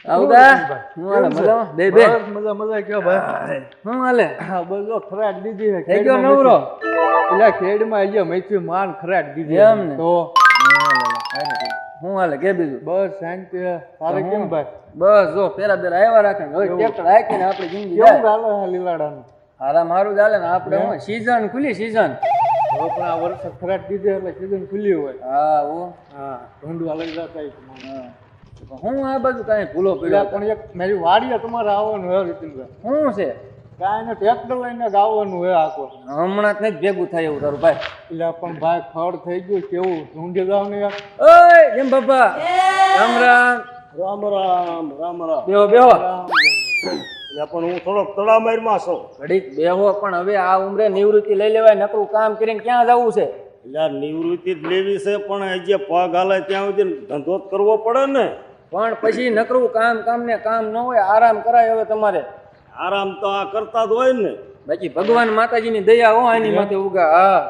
આવતા હું હાલે મજામાં બે બે મજા મજા કયો ભાઈ હું હાલે બધો ખરાટ દીધી છે થઈ ગયો નવરો પેલા ખેડમાં આવી મૈત્રી માન ખરાટ દીધી એમ ને તો હું હાલે કે બીજું બસ શાંતિ તારે કેમ ભાઈ બસ જો પેલા પેલા આવ્યા રાખે હવે ટ્રેક્ટર હાકીને આપણી જિંદગી કેવું જાય ચાલે આ લીલાડાનું હારા મારું ચાલે ને આપણે હું સીઝન ખુલી સીઝન હવે પણ આ વર્ષ ખરાટ દીધી એટલે સીઝન ખુલ્યું હોય હા હું હા ઢૂંઢવા લઈ જતા હું આ બધું કાંઈ ભૂલો પેલા પડ્યો પણ એક મારી વાડીએ તમારે આવવાનું હોય રીતિનભાઈ શું છે કાંઈ ને ટ્રેક્ટર લઈને ગાવાનું હોય આખો હમણાં જ નહીં ભેગું થાય એવું તારું ભાઈ એટલે પણ ભાઈ ખડ થઈ ગયું કેવું ઢૂંઢી જાવ ને યાર ઓય કેમ બાપા રામ રામ રામ રામ રામ રામ બેહો બેહો એટલે પણ હું થોડોક તળામારમાં છું ઘડીક બેહો પણ હવે આ ઉંમરે નિવૃત્તિ લઈ લેવાય નકરું કામ કરીને ક્યાં જવું છે એટલે આ નિવૃત્તિ જ લેવી છે પણ હજી પગ હાલે ત્યાં સુધી ધંધો જ કરવો પડે ને પણ પછી નકરું કામ ને કામ ન હોય આરામ કરાય હવે તમારે આરામ તો આ કરતા જ હોય ને બાકી ભગવાન માતાજીની દયા હો આની માથે ઉગા હા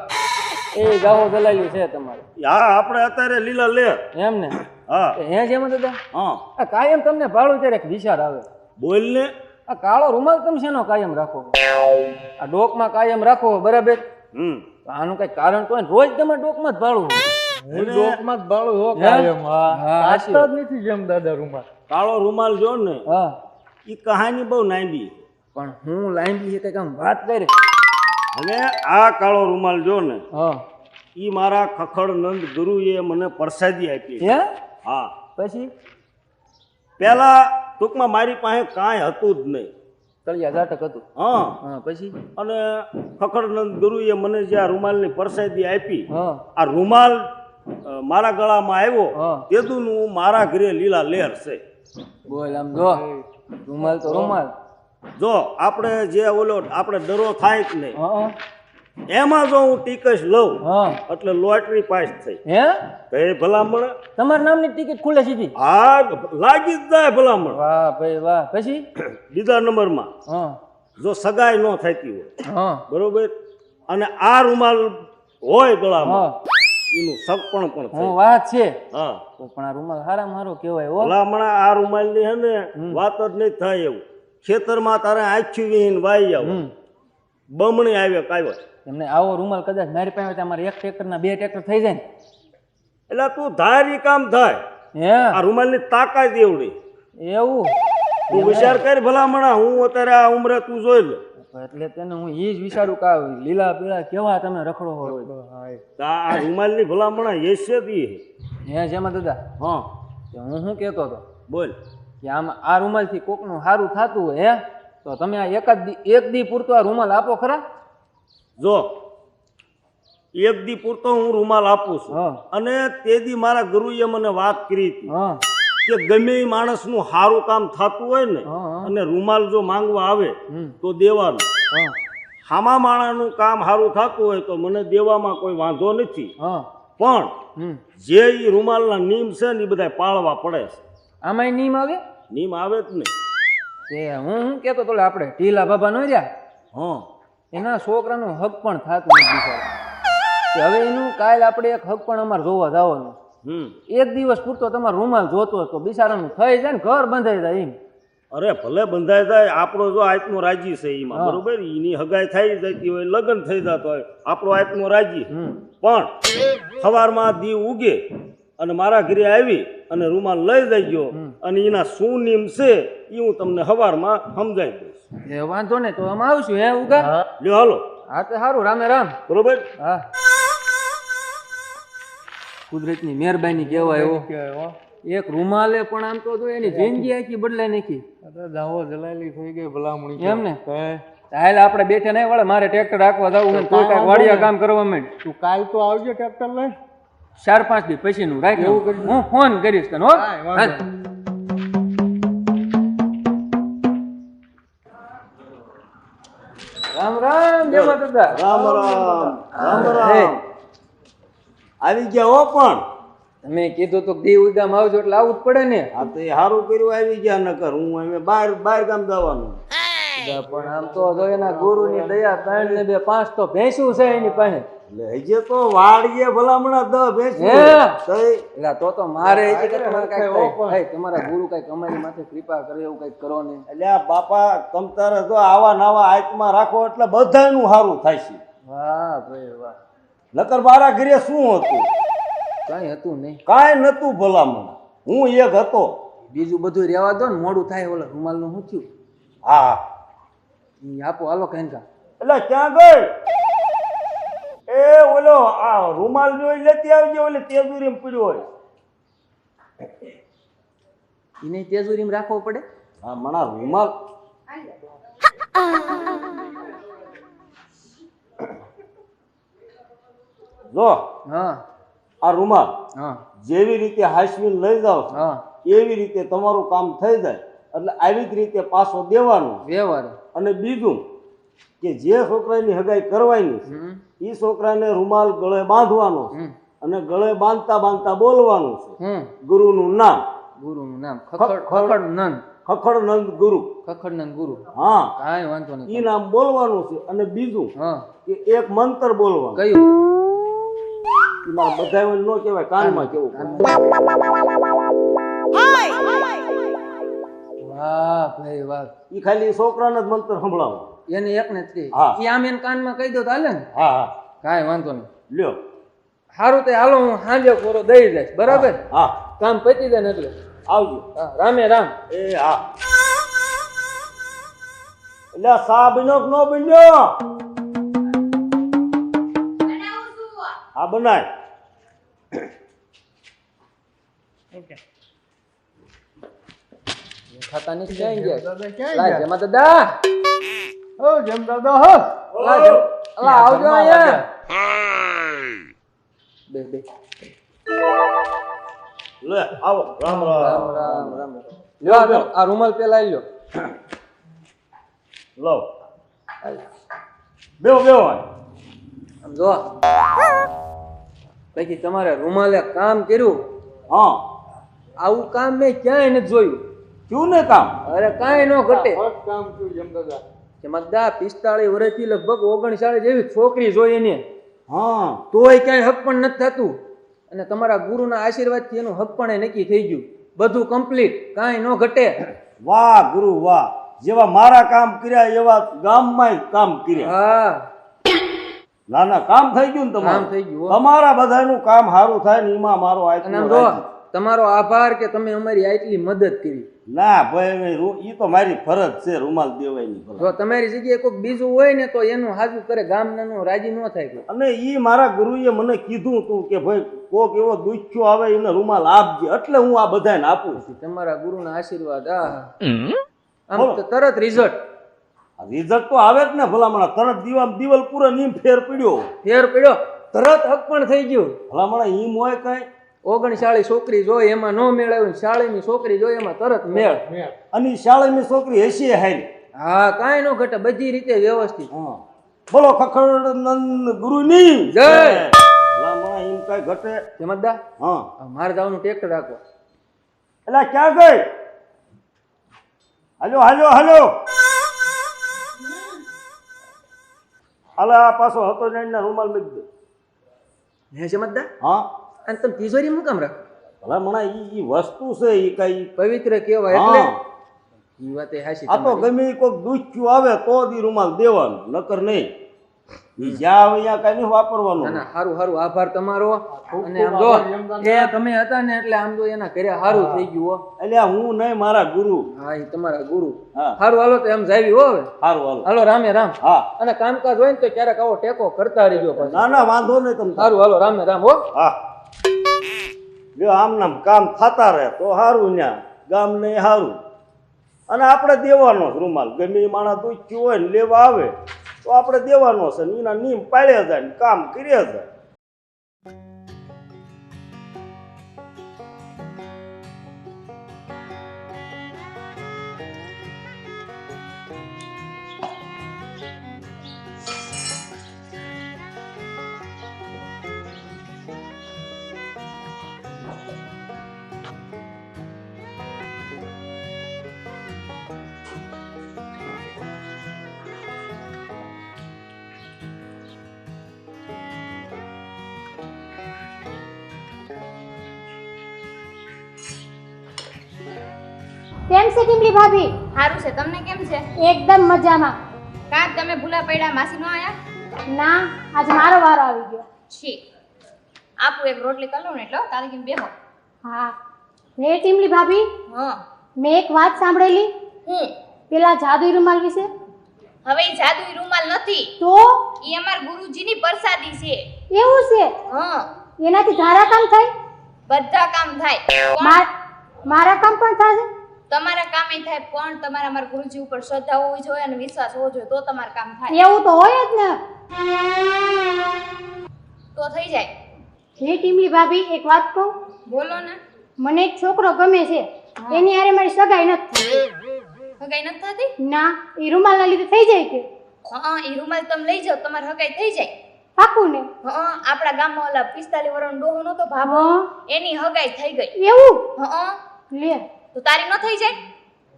એ ગાહો દલાલ્યું છે તમારે હા આપણે અત્યારે લીલા લે એમ ને હા હે જેમ દાદા હા આ કાયમ તમને ભાડું ત્યારે એક વિચાર આવે બોલ ને આ કાળો રૂમાલ તમે શેનો કાયમ રાખો આ ડોકમાં કાયમ રાખો બરાબર આનું કઈ કારણ તો હોય ને રોજ તમે ડોકમાં જ ભાડું લોકમાં જ બાળો હો હે? કાયમ હા, કાઢતા જ નથી જેમ દાદા રૂમાલ કાળો રૂમાલ જો ને હા એ કહાની બહુ નાંદી પણ હું લાઈન છે કઈક આમ વાત કરી હવે આ કાળો રૂમાલ જો ને હા એ મારા ખખડ નંદ ગુરુએ મને પ્રસાદી આપી હે હા પછી પેલા ટૂંકમાં મારી પાસે કાંઈ હતું જ નહીં તળિયા ઝાટક હતું હા હા પછી અને ખખડનંદ ગુરુએ મને જે આ રૂમાલની પરસાદી આપી હા આ રૂમાલ મારા ગળામાં આવ્યો હા. તેદુનું મારા ઘરે લીલા લહેર છે બોલ આમ જો રૂમાલ તો રૂમાલ જો આપણે જે ઓલો આપણે ડરો થાય જ નહીં હા એમાં જો હું ટિકસ લઉં હા એટલે લોટરી પાસ થઈ હે તો એ ભલામણ તમારા નામની ટિકિટ ખુલે સીધી હા લાગી જ જાય ભલામણ વાહ ભાઈ વાહ પછી બીજા નંબરમાં હા જો સગાઈ ન થતી હોય હા બરોબર અને આ રૂમાલ હોય ગળામાં હા એનું સગપણ પણ થાય હું વાત છે હા તો પણ આ રૂમાલ હારા મારો કેવાય હો ભલામણ આ રૂમાલની હે ને વાત જ નહીં થાય એવું ખેતરમાં તારે આખી વીહીને વાઈ આવો બમણી આવે કાવ્યો એમને આવો રૂમાલ કદાચ મારી પાસે હોય તો અમારે એક ટ્રેક્ટરના બે ટ્રેક્ટર થઈ જાય એટલે તું ધારી કામ થાય ને આ રૂમાલની તાકાત એવડી હે એવું તું વિચાર કરી ભલામણા હું અત્યારે આ ઉંમરે તું જોઈ લે એટલે તેને હું એ જ વિચારું કે આ લીલા પીળા કેવા તમે રખડો હોય તો આ રૂમાલની ભલામણા હેસિયત ઈ હે હે જેમાં દાદા હા કે હું શું કહેતો હતો બોલ કે આમ આ રૂમાલથી કોકનું સારું થતું હોય હે તો તમે આ એક દી પૂરતો આ રૂમાલ આપો ખરા જો એક દી પૂરતો હું રૂમાલ આપું છું હા અને તે દી મારા ગુરુએ મને વાત કરી હતી હા કે ગમે એ માણસનું સારું કામ થતું હોય ને હા. અને રૂમાલ જો માંગવા આવે તો દેવાનું હા હામા માણાનું કામ સારું થતું હોય તો મને દેવામાં કોઈ વાંધો નથી હા પણ જે ઈ રૂમાલના નિયમ છે ને એ બધા પાળવા પડે છે આમાંય નીમ આવે નિયમ આવે જ ને તે હું કહેતો તો આપણે ઢીલા બાબા નો રહ્યા હા એના છોકરાનું હક પણ થતું નથી બિચારા કે હવે એનું કાલ આપણે એક હક પણ અમારે જોવા જવાનું એક દિવસ પૂરતો તમારો રૂમાલ જોતો તો બિચારાનું થઈ જાય ને ઘર બંધાઈ જાય એમ અરે ભલે બંધાઈ જાય આપણો જો આત્મો રાજી છે એમાં બરોબર એની હગાઈ થઈ જતી હોય લગ્ન થઈ જતો હોય આપણો આત્મો રાજી પણ સવારમાં દી ઉગે અને મારા ઘરે આવી અને રૂમાલ લઈ જઈ ગયો અને એના શું નિયમ છે એ હું તમને સવારમાં સમજાવી દઈશ એ વાંધો ને તો અમે આવશું હે ઉગા લ્યો હાલો હા તો સારું રામે રામ બરોબર હા કુદરતની મહેરબાની કહેવાય એવો કહેવાય હો એક રૂમાલે પણ આમ તો જો એની જિંદગી આખી બદલાઈ નાખી અરે દાવો જલાલી થઈ ગઈ ભલામણી એમ ને હાલ આપણે બેઠે નહીં વળે મારે ટ્રેક્ટર રાખવા જવું ને તું કાંઈક વાડિયા કામ કરવા માંડ તું કાલ તો આવજો ટ્રેક્ટર લઈ 4-5 દી પછીનું રાખ એવું કરી હું ફોન કરીશ તને હો હાલ. રામ રામ જય માતા દા. રામ રામ રામ હે, રામ આવી ગયા હો પણ તમે કીધું તો દી ઉગામ આવજો એટલે આવવું જ પડે ને આ તો એ સારું કર્યું આવી ગયા નકર હું અમે બહાર ગામ જવાનું પણ આમ તો જો એના ગુરુની દયા 3 ને 2 5 તો ભેંસું છે એની પાસે એટલે હજી તો વાડીએ ભલામણા દ બેસી હે? તઈ એટલે તો મારે એ કે તમારે કાંઈક થાય. હે, તમારા ગુરુ કાંઈક અમારી માથે કૃપા કરે એવું કાંઈક કરો ને. એટલે આ બાપા તમ તારે જો આવા નવા આત્મા રાખો એટલે બધાનું સારું થાય છે. વાહ ભાઈ વાહ. નકર મારા ઘરે શું હતું? કાંઈ હતું નહીં. કાંઈ નતું ભલામણ. હું એક હતો. બીજું બધું રહેવા દો ને, મોડું થાય. ઓલા રૂમાલનું શું થયું? હા ઈ આપો હાલો કાંઈ કા. એટલે ક્યાં ગઈ? એ ઓલો આ રૂમાલ જોઈ લેતી આવજે, ઓલે તેજુરી પડ્યો હોય. એને તેજુરીમાં રાખવો પડે. હા મણા રૂમાલ જો હા આ રૂમાલ હા જેવી રીતે હાસવીને લઈ જાઓ છો, હા એવી રીતે તમારું કામ થઈ જાય. એટલે આવી જ રીતે પાછો દેવાનું. વ્યવહાર. અને બીજું કે જે છોકરાની હગાઈ કરવાની છે હમ એ છોકરાને રૂમાલ ગળે બાંધવાનો છે હમ અને ગળે બાંધતા બાંધતા બોલવાનું છે હમ ગુરુનું નામ. ગુરુનું નામ ખખડ નંદ. ખખડનંદ ગુરુ. ખખડ નંદ ગુરુ. હા કાંઈ વાંધો નહીં. ઈ નામ બોલવાનું છે. અને બીજું હા કે એક મંત્ર બોલવાનું. કયું? ઈ મારા બધા ન કહેવાય, કાનમાં કેવું પડે. વાહ ભાઈ વાહ. ઈ ખાલી છોકરાને જ મંત્ર સંભળાવો. એને એક ને ત્રી. હા. ઈ આમ એને કાનમાં કહી દો તો હાલે ને. હા હા કાંઈ વાંધો નહીં. લ્યો. સારું તે હાલો, હું સાંજે પૂરો દઈ જઈશ. બરાબર? હા કામ પતી જાય ને એટલે. આવજો. હા, રામે રામ. એ હા. એટલે સા બન્યો કે નો બન્યો? હા બનાય. ખાતા નહીં ક્યાં ગયા? દાદા ક્યાં લાય ગયા? જેમાં દાદા. ઓ જેમ દાદા હો. લાય જેમ. અલા આવજો અહીંયા. બે બે. લે આવો. રામ રામ રામ. રામ રામ. લ્યો આ રૂમાલ પેલા લ્યો. લો બેહો બેહો. આમ જો. પછી તમારે રૂમાલે કામ કર્યું. હા આવું કામ મેં ક્યાંય નથી જોયું. ક્યું ને કામ? અરે કાંઈ ન ઘટે. ફર્સ્ટ કામ થયું જેમ દાદા. ચમકદા 45 વર્ષથી લગભગ 39 જેવી છોકરી જોઈ એને, હા તોય ક્યાંય હક પણ નથી થતું. અને તમારા ગુરુના આશીર્વાદથી એનું હક પણ નક્કી થઈ ગયું. બધું કમ્પ્લીટ, કાંઈ ન ઘટે. વાહ ગુરુ વાહ. જેવા મારા કામ કર્યા એવા ગામમાં કામ કર્યા. હા ના ના કામ થઈ ગયું ને કામ તમારું. થઈ ગયું હો. તમારા બધાનું કામ સારું થાય ને એમાં મારો અને આમ આત્મા જો રાજી. તમારો આભાર કે તમે અમારી આટલી મદદ કરી. ના ભાઈ ઈ તો મારી ફરજ છે રૂમાલ દેવાયની ફરજ. જો તમારી જગ્યાએ કોઈક બીજું હોય ને તો એનું હાજુ કરે, ગામનાનું રાજી ન થાય કોઈ. અને ઈ મારા ગુરુએ મને કીધું હતું કે ભાઈ કોક એવો દુખ્યો આવે એને રૂમાલ આપજે. એટલે હું આ બધાને આપું છું. તમારા ગુરુના આશીર્વાદ. આહા. આમ બોલો. તો તરત રિઝલ્ટ રિઝલ્ટ તો આવે જ ને ભલામણા. તરત દિવાલ પૂરો નીમ ફેર પડ્યો. ફેર પડ્યો. તરત હક પણ થઈ ગયું. ભલામણા ઈમ હોય કઈ? 39 છોકરી જોઈ એમાં ન મેળવ્યું, 40ની છોકરી જોઈ એમાં તરત મેળ. અને ઈ શાળાની છોકરી હસી હારી. હા કાંઈ ન ઘટે, બધી રીતે વ્યવસ્થિત. હા બોલો ખખડનંદ ગુરુની જય. ભલામણા ઈમ કઈ ઘટે? જમતદા હા મારે જવાનું ટ્રેક્ટર રાખો. એટલે ક્યાં ગઈ? હાલો હાલો હાલો. હાલો આ પાછો હતો જાણીને રૂમાલ મૂકી દે. હે જમતદા, હા અને તમે તિજોરી મુકામ રાખો? ભલામણા ઈ વસ્તુ છે ઈ કઈ. પવિત્ર કહેવાય એટલે હા ઈ વાત એ હાચી આ તો તમારી. ગમે ઈ કોઈક દુખ્યું આવે તો જ ઈ રૂમાલ દેવાનું, નકર નહીં. ઈ જ્યાં આવે ત્યાં કઈ નહીં વાપરવાનું. ના ના, હારું હારું, આભાર તમારો. ખૂબ અને ખૂબ આમ જો આભાર યમદાદા. એ તમે હતા ને એટલે આમ જો એના ઘરે હારું થઈ ગયું હો. એટલે હું નહીં મારા ગુરુ. હા એ તમારા ગુરુ. હા હારું હાલો તો એમ જાવી હો હવે. સારું હાલો. હાલો રામે રામ. હા અને કામકાજ હોય ને તો ક્યારેક આવો ટેકો કરતા રહેજો પાછું. ના ના વાંધો નહીં તમને. હારું હાલો રામે રામ હો. હા જો આમ નામ કામ થતા રહે તો સારું. ન્યા ગામ ને સારું. અને આપણે દેવાનો જ રૂમાલ. ગમે એ માણસ દુખ્યું હોય ને લેવા આવે તો આપણે દેવાનો છે ને એના નિયમ પાડ્યા જાય ને કામ કર્યા જાય. કેમ છે ટીમલી ભાભી? સારું છે. તમને કેમ છે? એકદમ મજામાં. કાં તમે ભૂલા પડ્યા, માસી નો આયા? ના, આજ મારો વારો આવી ગયો. છી, આપું એક રોટલી કરી લઉં ને એટલે તારે કેમ બેહો. હા. હે ટીમલી ભાભી, હા. મેં એક વાત સાંભળેલી હું પેલા જાદુઈ રૂમાલ વિશે. હવે ઈ જાદુઈ રૂમાલ નથી, તો ઈ અમાર ગુરુજીની પ્રસાદી છે. એવું છે? હા, એનાથી ધારા કામ થાય? બધા કામ થાય. પણ મારા કામ પણ થશે? તમારા કામે થાય, પણ તમારે અમારા ગુરુજી ઉપર શ્રદ્ધા હોવી જોઈએ અને વિશ્વાસ હોવો જોઈએ, તો તમારું કામ થાય. એવું તો હોય જ ને. તો થઈ જાય. હે ટીમલી ભાભી, એક વાત કહું? બોલો ને. મને એક છોકરો ગમે છે, એની હારે મારી સગાઈ નથી થતી. હગાઈ નથી થતી? ના, એ રૂમાલના લીધે થઈ જાય કે? હા, ઈ રૂમાલ તમે લઈ જાઓ, તમારી હગાઈ થઈ જાય. પાકું ને? હા, આપણા ગામમાં ઓલા 45 વર્ષનો ડોહો નતો ભાભો, હા. એની હગાઈ થઈ ગઈ. એવું? હા, લે. તો તારી ન થઈ જાય?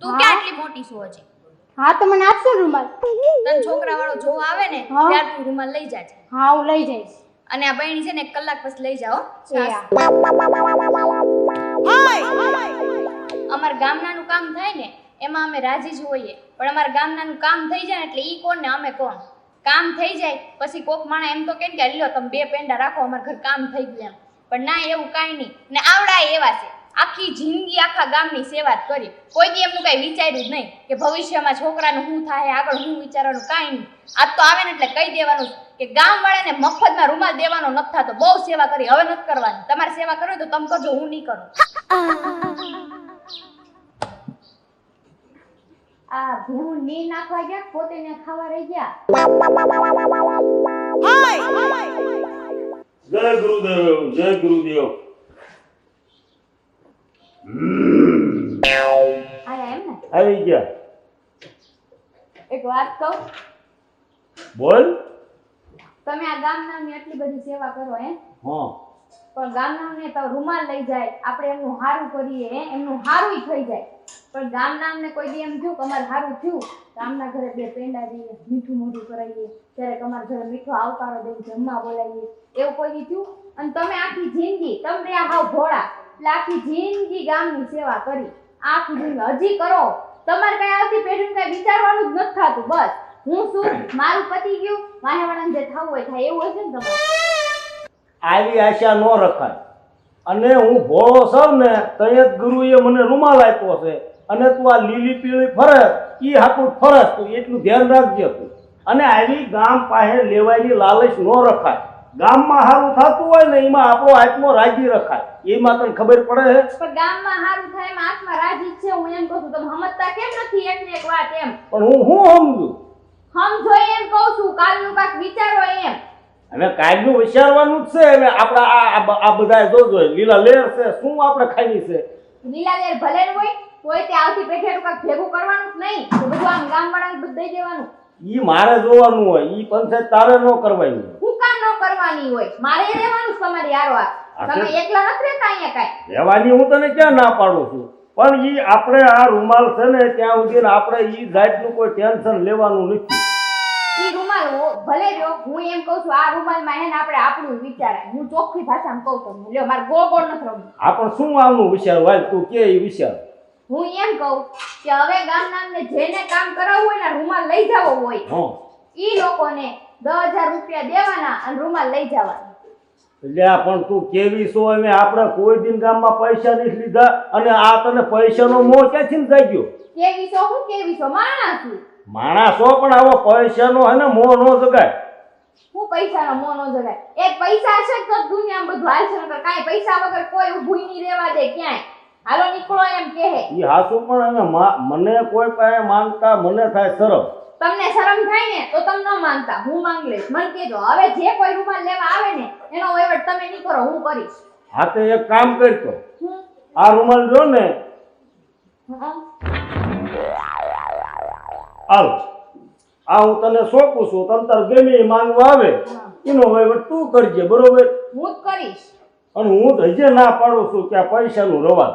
તું હા. ક્યાં આટલી મોટી છો હજી? હા, તો મને આપશો ને રૂમાલ? તને છોકરા વાળો જોવા આવે ને હા. ત્યાર તું રૂમાલ લઈ જાજે. હા, હું લઈ જઈશ. અને આ બહેણી છે ને 1 કલાક પછી લઈ જાઓ. એ આ. અમાર ગામનાનું કામ થાય ને એમાં અમે રાજી જ હોઈએ, પણ અમારા ગામનાનું કામ થઈ જાય ને એટલે ઈ કોણ ને અમે કોણ. કામ થઈ જાય પછી કોક માણા એમ તો કે લ્યો તમે 2 પેંડા રાખો, અમાર ઘર કામ થઈ ગયું એમ. પણ ના, એવું કાંઈ નહીં. ને આવડા એવા છે, આખી જિંદગી આખા ગામની સેવા જ કરી, કોઈ દી એમનું કાંઈ વિચાર્યું જ નહીં કે ભવિષ્યમાં છોકરાનું શું થાય, આગળ શું વિચારવાનું, કાંઈ નહીં. આજ તો આવે ને એટલે કહી દેવાનું કે ગામવાળાને મફતમાં રૂમાલ દેવાનો નથી થતો, બહુ સેવા કરી, હવે નથી કરવાની. તમારે સેવા કરવી તો તમે કરજો, હું નહીં કરું. આ ભેહું ની નાખવા ગયા, પોતે ને ખાવા રહી ગયા. જય ગુરુદેવ, જય ગુરુદેવ. આયા એમ ને? આવી ગયા. એક વાત કહું? બોલ. તમે આ ગામનાની આટલી બધી સેવા કરો હે, હા, પણ ગામનાને તો રૂમાલ લઈ જાય, આપણે એમનું હારું કરીએ હે, એમનું હારું થઈ જાય. પણ ગામનાને કોઈ દી એમ થયું કે અમારે હારું થયું, ગામના ઘરે 2 પેંડા દઈએ, મીઠું મોઢું કરાવીએ, ત્યારે અમારા ઘરે મીઠો આવકારો દઈએ, જમવા બોલાવીએ, એવું કોઈ દી થયું? અને તમે આખી જિંદગી તમને આ હાવ ભોળા એટલે આખી જિંદગી ગામની સેવા કરી, આખી જિંદગી હજી કરો. તમારે કઈ આવતી પેઢીનું કઈ વિચારવાનું જ નથી થતું. બસ હું શું, મારું પતિ ગયું, વાહેવાળાને જે થવું હોય થાય, એવું હશે ને તમારે? આવી આશા ન રખાય. અને હું ભોળો છું ને તય જ ગુરુએ મને રૂમાલ આપ્યો છે, અને તું આ લીલી પીળી ફરસ ઈ હાથું ફરસ, તું એટલું ધ્યાન રાખજે તું. અને આવી ગામ પાસે લેવાયની લાલચ ન રખાય. ગામમાં સારું થતું હોય ને એમાં આપણો આત્મો રાજી રખાય, એમાં તને ખબર પડે છે. પણ ગામમાં હારું થાય એમાં આત્મા રાજી છે, હું એમ કહું છું. તમે સમજતા કેમ નથી એક ને એક વાત એમ? પણ હું સમજુ, સમજો એમ કહું છું, કાલનું કાંઈક વિચારો એમ. હવે કાયદું વિચારવાનું જ છે. હવે આપણા આ બધા જોજો લીલા લેર છે, શું આપણે ખાવી છે? લીલા લેર ભલે ન હોય, તોય તે આવતી પેઢીનું કાંઈક ભેગું કરવાનું જ નહીં. તો બધું આમ ગામવાળાને બધું દઈ દેવાનું. ઈ મારે જોવાનું હોય, ઈ પંચાયત તારે ન કરવાની હોય. હું કામ ન કરવાની હોય? મારે રહેવાનું જ તમારી હારવાર. તમે એકલા નથી રહેતા અહીંયા કાંઈ. રહેવાની હું તને ક્યાં ના પાડું છું, પણ ઈ આપણે આ રૂમાલ છે ને ત્યાં સુધી આપણે ઈ જાતનું કોઈ ટેન્શન લેવાનું નથી. ઈ રૂમાલ ભલે રહ્યો, હું એમ કહું છું આ રૂમાલમાં હે ને આપણે આપણું વિચારાય. હું ચોખ્ખી ભાષામાં કહું તમને, લ્યો મારે ગોળ નથી રમવું. આપણે શું આવનું વિચાર હોય, તું કે ઈ વિચાર. હું એમ કહું કે હવે ગામનાને જેને કામ કરાવવું હોય ને રૂમાલ લઈ જવો હોય, ઈ લોકોને 10,000 રૂપિયા દેવાના અને રૂમાલ લઈ જવાના. એટલે પણ તું કેવી છો? અમે આપણે કોઈ દિન ગામમાં પૈસા નથી લીધા, અને આ તને પૈસાનો મોહ ક્યાંથી જાગ્યો? કેવીસો હું કેવીસો માણસ છું. માણસો પણ આવો પૈસાનો હે ને મોહ નો જગાય. હું પૈસાનો મોહ નો જગાય? એક પૈસા હશે તો દુનિયામાં બધું હાલશે, નકર કાંઈ પૈસા વગર કોઈ ઊભું નહીં રહેવા દે ક્યાંય. હાલો નીકળો એમ કહે. ઈ હાસું, પણ હવે મને કોઈ પાસે માંગતા મને થાય શરમ. તમને શરમ થાય ને તો તમે ન માંગતા, હું માંગ લઈશ. મને કહેજો હવે જે કોઈ રૂમાલ લેવા આવે ને એનો વહીવટ તમે નહીં કરો, હું કરીશ. હા તો એક કામ કરતો, હું આ રૂમાલ જો ને, હાલ આ હું તને સોંપું છું, તમ તાર ગમે એ માંગવા આવે એનો વહીવટ તું કરજે, બરોબર? હું જ કરીશ. અને હું તો હજે ના પાડું છું કે આ પૈસાનું રવાજ.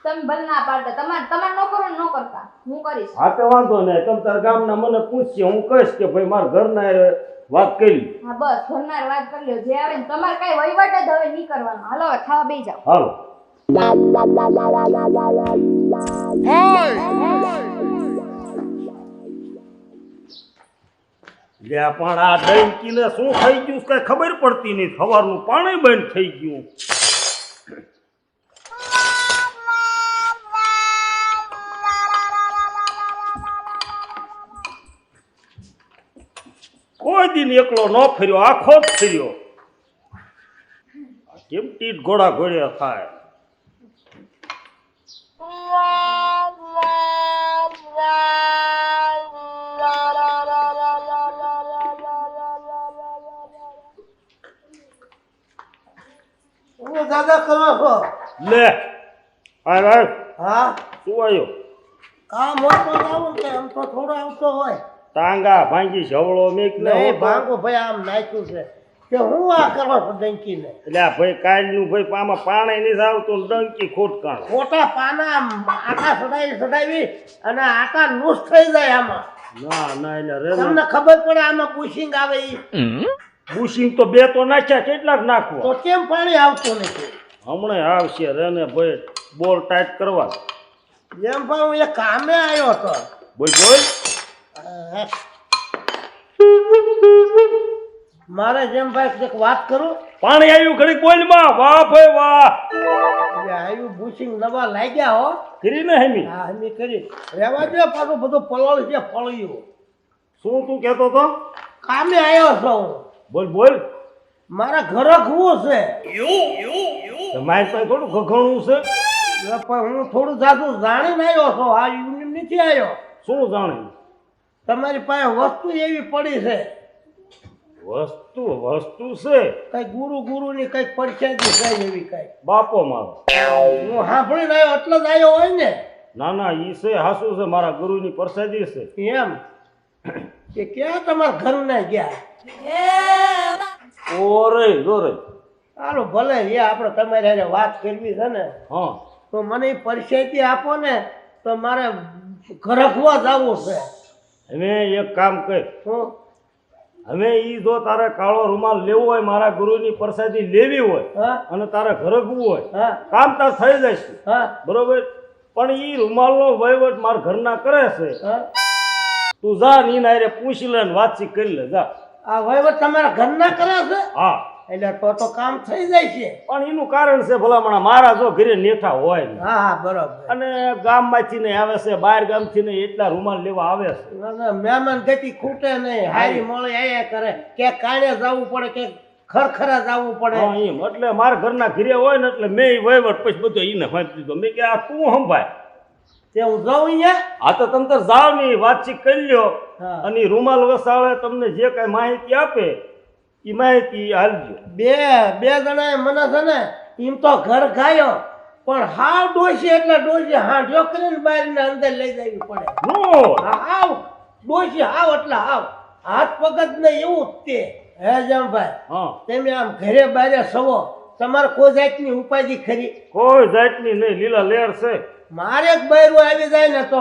તમે ભલે ના પાડતા, તમારે ન કરો ને ન કરતા, હું કરીશ. હા તો વાંધો નહીં, તમ તાર ગામના મને પૂછશે, હું કહીશ કે ભાઈ મારા ઘરના વાત કરી. હા બસ ઘરનાર વાત કરી લ્યો, જે આવે ને તમારે કઈ વહીવટ જ હવે નહીં કરવાનો. હાલો હવે ખાવા બેસી જાઓ. હાલો. લે પણ આ ડંકીને શું થઈ ગયું કઈ ખબર પડતી નહીં. સવારનું પાણી બંધ થઈ ગયું. કોઈ દિન એકલો ન ફર્યો, આખો જ ફર્યો. કેમ ટીટ ઘોડા ઘોડ્યા થાય? દાદા કરો છો? લે હા હા શું આવ્યો? કામ હોય તો આવું કે આમ તો થોડો આવતો હોય. ટાંગા ભાંગી જવળો મેક ને નહીં ભાંગો ભાઈ આમ નાખ્યું છે કે હું આ કરો છો ડંકીને? એટલે આ ભાઈ કાલનું ભાઈ આમાં પાણી નહીં આવતું ને ડંકી ખોટકાણ. ખોટા પાના આટા સડાવી અને આટા લૂસ થઈ જાય આમાં. ના ના એટલે રે તમને ખબર પડે આમાં પુશિંગ આવે ઈ? બુશિંગ તો બે તો નાખ્યા, કેટલાક નાખવા? તો કેમ પાણી આવતું નથી? હમણાં આવશે રે ને ભાઈ, બોર ટાઈટ કરવા. જેમ ભાઈ હું એ કામે આવ્યો હતો. બોલ બોલ. મારે જેમ ભાઈ એક વાત કરું. પાણી આવ્યું ઘડીક બોલમાં. વાહ ભાઈ વાહ. એટલે આવ્યું બુશિંગ નવા લાગ્યા હો. કરી ને હેમી? હા એમ કરી રેવા દે. પાછું બધું પલોળ છે ફળ્યું. શું તું કહેતો તો? કામે આવ્યો છો હું. બોલ બોલ. મારા ઘરે ખવું છે મારી પાસે થોડું ઘણું છે. પણ હું થોડું જાદુ જાણીને આવ્યો છો. આ યુનિયન નથી આવ્યો. શું જાણે? તમારી પાસે વસ્તુ એવી પડી છે વસ્તુ છે કઈ ગુરુ ની કઈક પડછાદી છે એવી કઈ. બાપો મારો. હું સાંભળીને આવ્યો એટલે જ આવ્યો હોય ને. ના ના ઈ છે હાસુ છે, મારા ગુરુની પ્રસાદી છે. એમ કે ક્યાં તમારા ઘર ના ગયા? ઓરે જોરે. હાલો ભલે એ આપણે તમારી હારે વાત કરવી છે ને, હા તો મને એ પરિસ્થિતિ આપો ને તો મારે ઘરખવા જવું છે. હવે એક કામ કર. હું હવે ઈ જો તારે કાળો રૂમાલ લેવો હોય, મારા ગુરુની પ્રસાદી લેવી હોય હા અને તારે ઘરગવું હોય, હા કામ તાર થઈ જશે હા બરોબર. પણ ઈ રૂમાલનો વહીવટ મારા ઘરના કરે છે. હા તું જા ને ઈને હારે પૂછી લે ને વાતચીત કરી લે જા. આ વહીવટ તમારા ઘરના કરે છે હા એટલે તો કામ થઈ જાય છે. પણ એનું કારણ છે ભલામણા મારા જો ઘરે નેઠા હોય ને હા હા બરોબર. અને ગામમાંથી ને આવે છે, બહાર ગામથી ને એટલા રૂમાલ લેવા આવે છે. ના ના મહેમાન ગતિ ખૂટે નહીં. હારી મળે આયા કરે કે કાળે જવું પડે કે ખરખરા જવું પડે. હા એમ એટલે મારા ઘરના ઘરે હોય ને એટલે મેં વહીવટ પછી બધો એને વાંચી દીધો. મેં કે આ તું સંભાળ. તે હું જાઉં અહીંયા. આ તો તમે તો જાવ ને વાતચીત કરી લ્યો હા. અને ઈ રૂમાલ વસાવે તમને જે કઈ માહિતી આપે એ માહિતી હાલજો. બે જણાએ મને છે ને એમ તો ઘર ગાયો પણ હાવ ડોસી એટલે ડોસી હાંડ્યો કરીને બારીને અંદર લઈ જવી પડે. નો હાવ ડોસી હાવ એટલે હાવ હાથ પગત ને એવું જ તે. હે જમભાઈ હા તમે આમ ઘરે બારે સવો તમારે કોઈ જાતની ઉપાધિ ખરી? કોઈ જાતની નહીં, લીલા લેર છે. મારે એક બૈરું આવી જાય ને તો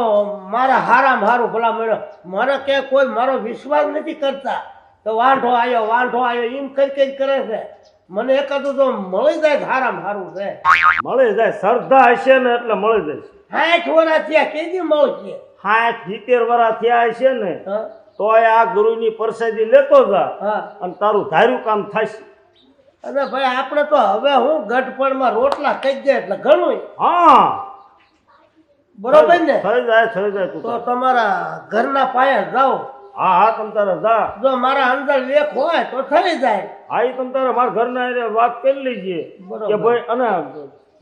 મારા હારામાં હારું ભલા મળ્યો. મને કે કોઈ મારો વિશ્વાસ નથી કરતા તો વાંઢો આવ્યો એમ કઈ કરે છે. મને એકાદું તો મળી જાય તો હારામાં હારું છે. મળી જાય, શ્રદ્ધા હશે ને એટલે મળી જાય. 60 વર્ષ થયા કેદી મળશે? 60-70 વર્ષ થયા હશે ને હા તો આ ગુરુની પ્રસાદી લેતો જા હા. અને તારું ધાર્યું કામ થશે. અને ભાઈ આપણે તો હવે હું ગઢપણમાં રોટલા કહી જાય એટલે ઘણું. હા બરોબર ને? થઈ જાય તું તો તાર. તમારા ઘરના પાયે જાઓ. હા હા તમ તારે જા. જો મારા અંદર લેખ હોય તો થઈ જાય. હા ઈ તમ તારે મારા ઘરના હારે વાત કરી લીજીએ બરોબર. કે ભાઈ અને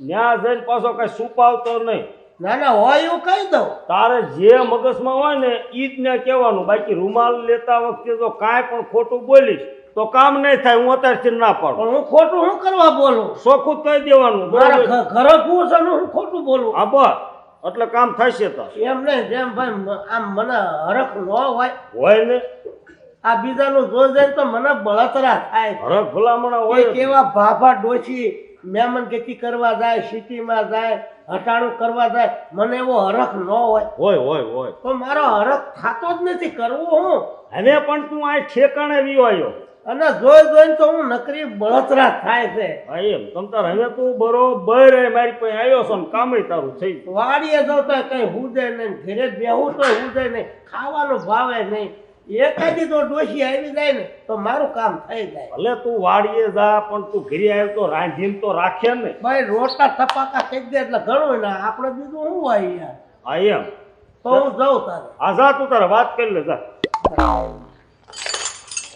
ન્યા જઈને પાછો કઈ છુપાવતો નહીં. ના ના હોય એવું કહી દઉં. તારે જે મગજમાં હોય ને ઈ જ ને કહેવાનું. બાકી રૂમાલ લેતા વખતે જો કાંઈ પણ ખોટું બોલીશ તો કામ નહીં થાય. હું અત્યારથી ના પાડું. પણ હું ખોટું શું કરવા બોલું? ચોખ્ખું કહી દેવાનું. મારા બરોબર? ઘરે પૂછ અને હું ખોટું બોલું? હા બસ એટલે કામ થશે તાર. એમ નહીં જેમ ભાઈ આમ મને હરખ ન હોય. હોય ને આ બીજાનું જોઈ જાય તો મને બળતરા થાય. હરખ ભલામણા એ હોય. કેવા ભાભા ડોશી મહેમાન ગતિ કરવા જાય, સિટીમાં જાય, હટાણું કરવા જાય, મને એવો હરખ ન હોય. હોય તો મારો હરખ થતો જ નથી. કરવું હું? હવે પણ તું આ ઠેકાણે વિયો આવ્યો. અને જોઈ જોઈને તો હું નકરી બળતરા થાય છે. હા એમ તમ તાર હવે તું બરોબર મારી પાસે આવ્યો છો ને કામે તારું થઈ ગયું. વાડીએ જાઉં તો કઈ હુદે નહીં, ઘરે બેહું તો હુદે નહીં, ખાવાનું ભાવે નહીં. એકાદી તો ડોશી આવી જાય ને તો મારું કામ થઈ જાય. ભલે તું વાડીએ જા પણ તું ઘરે આવ્યો તો રાંધીને તો રાખે ને. ભાઈ રોટલા થપાકા થઈ જાય એટલે ઘણું ના આપણે બીજું શું હોય યાર. હા એમ તો હું જાઉં તારે. આ જા તું તારે વાત કરી લે જા.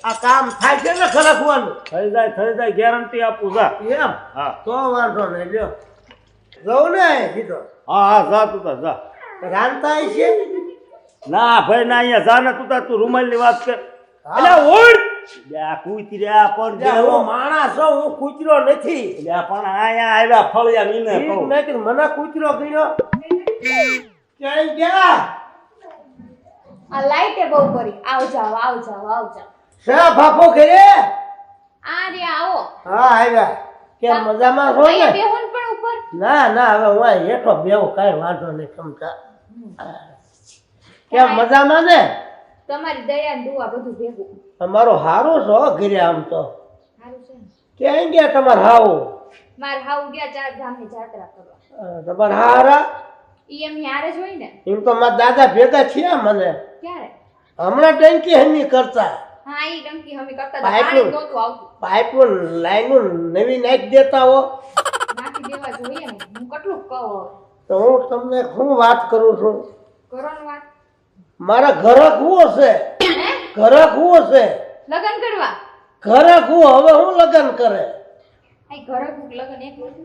આ કામ થાય છે ને ખરખવાનું થઈ જાય ગેરંટી આપું જા. એમ હા તો વાંધો નહીં લ્યો જાઉં ને સીધો હા જા તું તાર જા. રાંધતા છે. ના ભાઈ ના અહીંયા જા ને તું તાર તું રૂમાલની વાત કર. હા. અલ્યા ઓળ લ્યા કૂતર્યા પર હું માણસ છું, હું કૂતરો નથી. લ્યા પણ અહીંયા આવ્યા ફળિયા મીને ઠીક કહું. મેં કીધું મને કૂતરો ગયો ક્યાંય ગયા આ લાઈટે બહુ કરી આવ જાવ શા બાપો ઘરે આ રે આવો હા આવ્યા કેમ મજામાં છો અહીંયા ને? બેહો ને પણ ઉપર ના ના હવે હું અહીં હેઠો બેહું કાંઈ વાંધો નહીં ક્ષમતા કેમ મજામાં ને? તમારી દયા ને દુઆ બધું ભેગું તમારો હારું છો ઘરે આમ તો સારું છે ને ક્યાંય ગયા તમારે હાવું માર હાઉ ગયા 4 ગામની જાત્રા કરવા તમારે હારા ઈ એમ યારે જ હોય ને એમ તો મારા દાદા ભેગા થયા મને ક્યારે હમણાં ટંકી હમી કરતા હા ઈ ડંકી હમી કરતા હતા પાઇપ પાણી નહોતું આવતું પાઇપનું લાઈનું નવી નાખી દેતા હો નાખી દેવા જોઈએ ને હું કેટલું કહું હવે તો હું તમને શું વાત કરું છું કરો ને વાત મારા ઘરે કુવો છે હે ઘરે કુવો છે લગન કરવા ઘરે કુવો હવે હું લગ્ન કરે આ ઘરે ભૂખ લગન એક વસ્તુ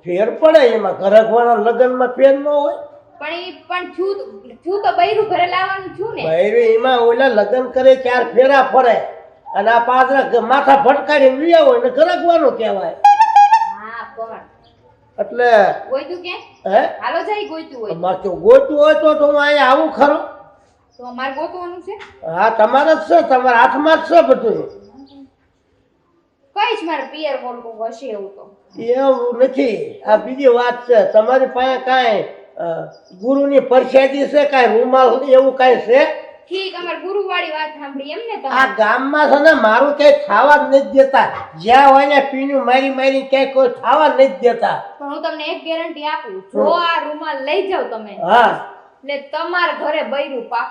ફેર પડે એમાં ઘરે કુવાના લગ્નમાં ફેર ન હોય પણ છું તો બૈરું ઘરે લાવવાનું છું ને બૈરી એમાં ઓલા લગ્ન કરે 4 ફેરા ફરે અને આ પાદરા માથા ફટકારીને લઈ આવો એટલે ઘરે કુવાનું કહેવાય હા પણ એટલે ગોઈતું કે હે હાલો જાય ગોઈતું હોય અમારે તો ગોતું હોય તો હું અહીંયા આવું ખરો તો અમારે ગોતવાનું છે હા તમારે જ છે તમારા હાથમાં જ છે બધું કઈ જ મારે પિયર બોલવું હશે એવું તો એવું નથી આ બીજી વાત છે તમારી પાસે કાંઈ ગુરુની પરસાદી છે કાંઈ રૂમાલ એવું કાંઈ છે ઠીક અમાર ગુરુવાળી વાત સાંભળી એમ ને તમે આ ગામમાં છે ને મારું ક્યાંય ખાવા જ નથી દેતા જ્યાં હોય ને પીણું મારી ક્યાંય કોઈ ખાવા જ નથી દેતા પણ હું તમને એક ગેરંટી આપું જો આ રૂમાલ લઈ જાવ તમે હા એટલે તમારા ઘરે બૈરું પાક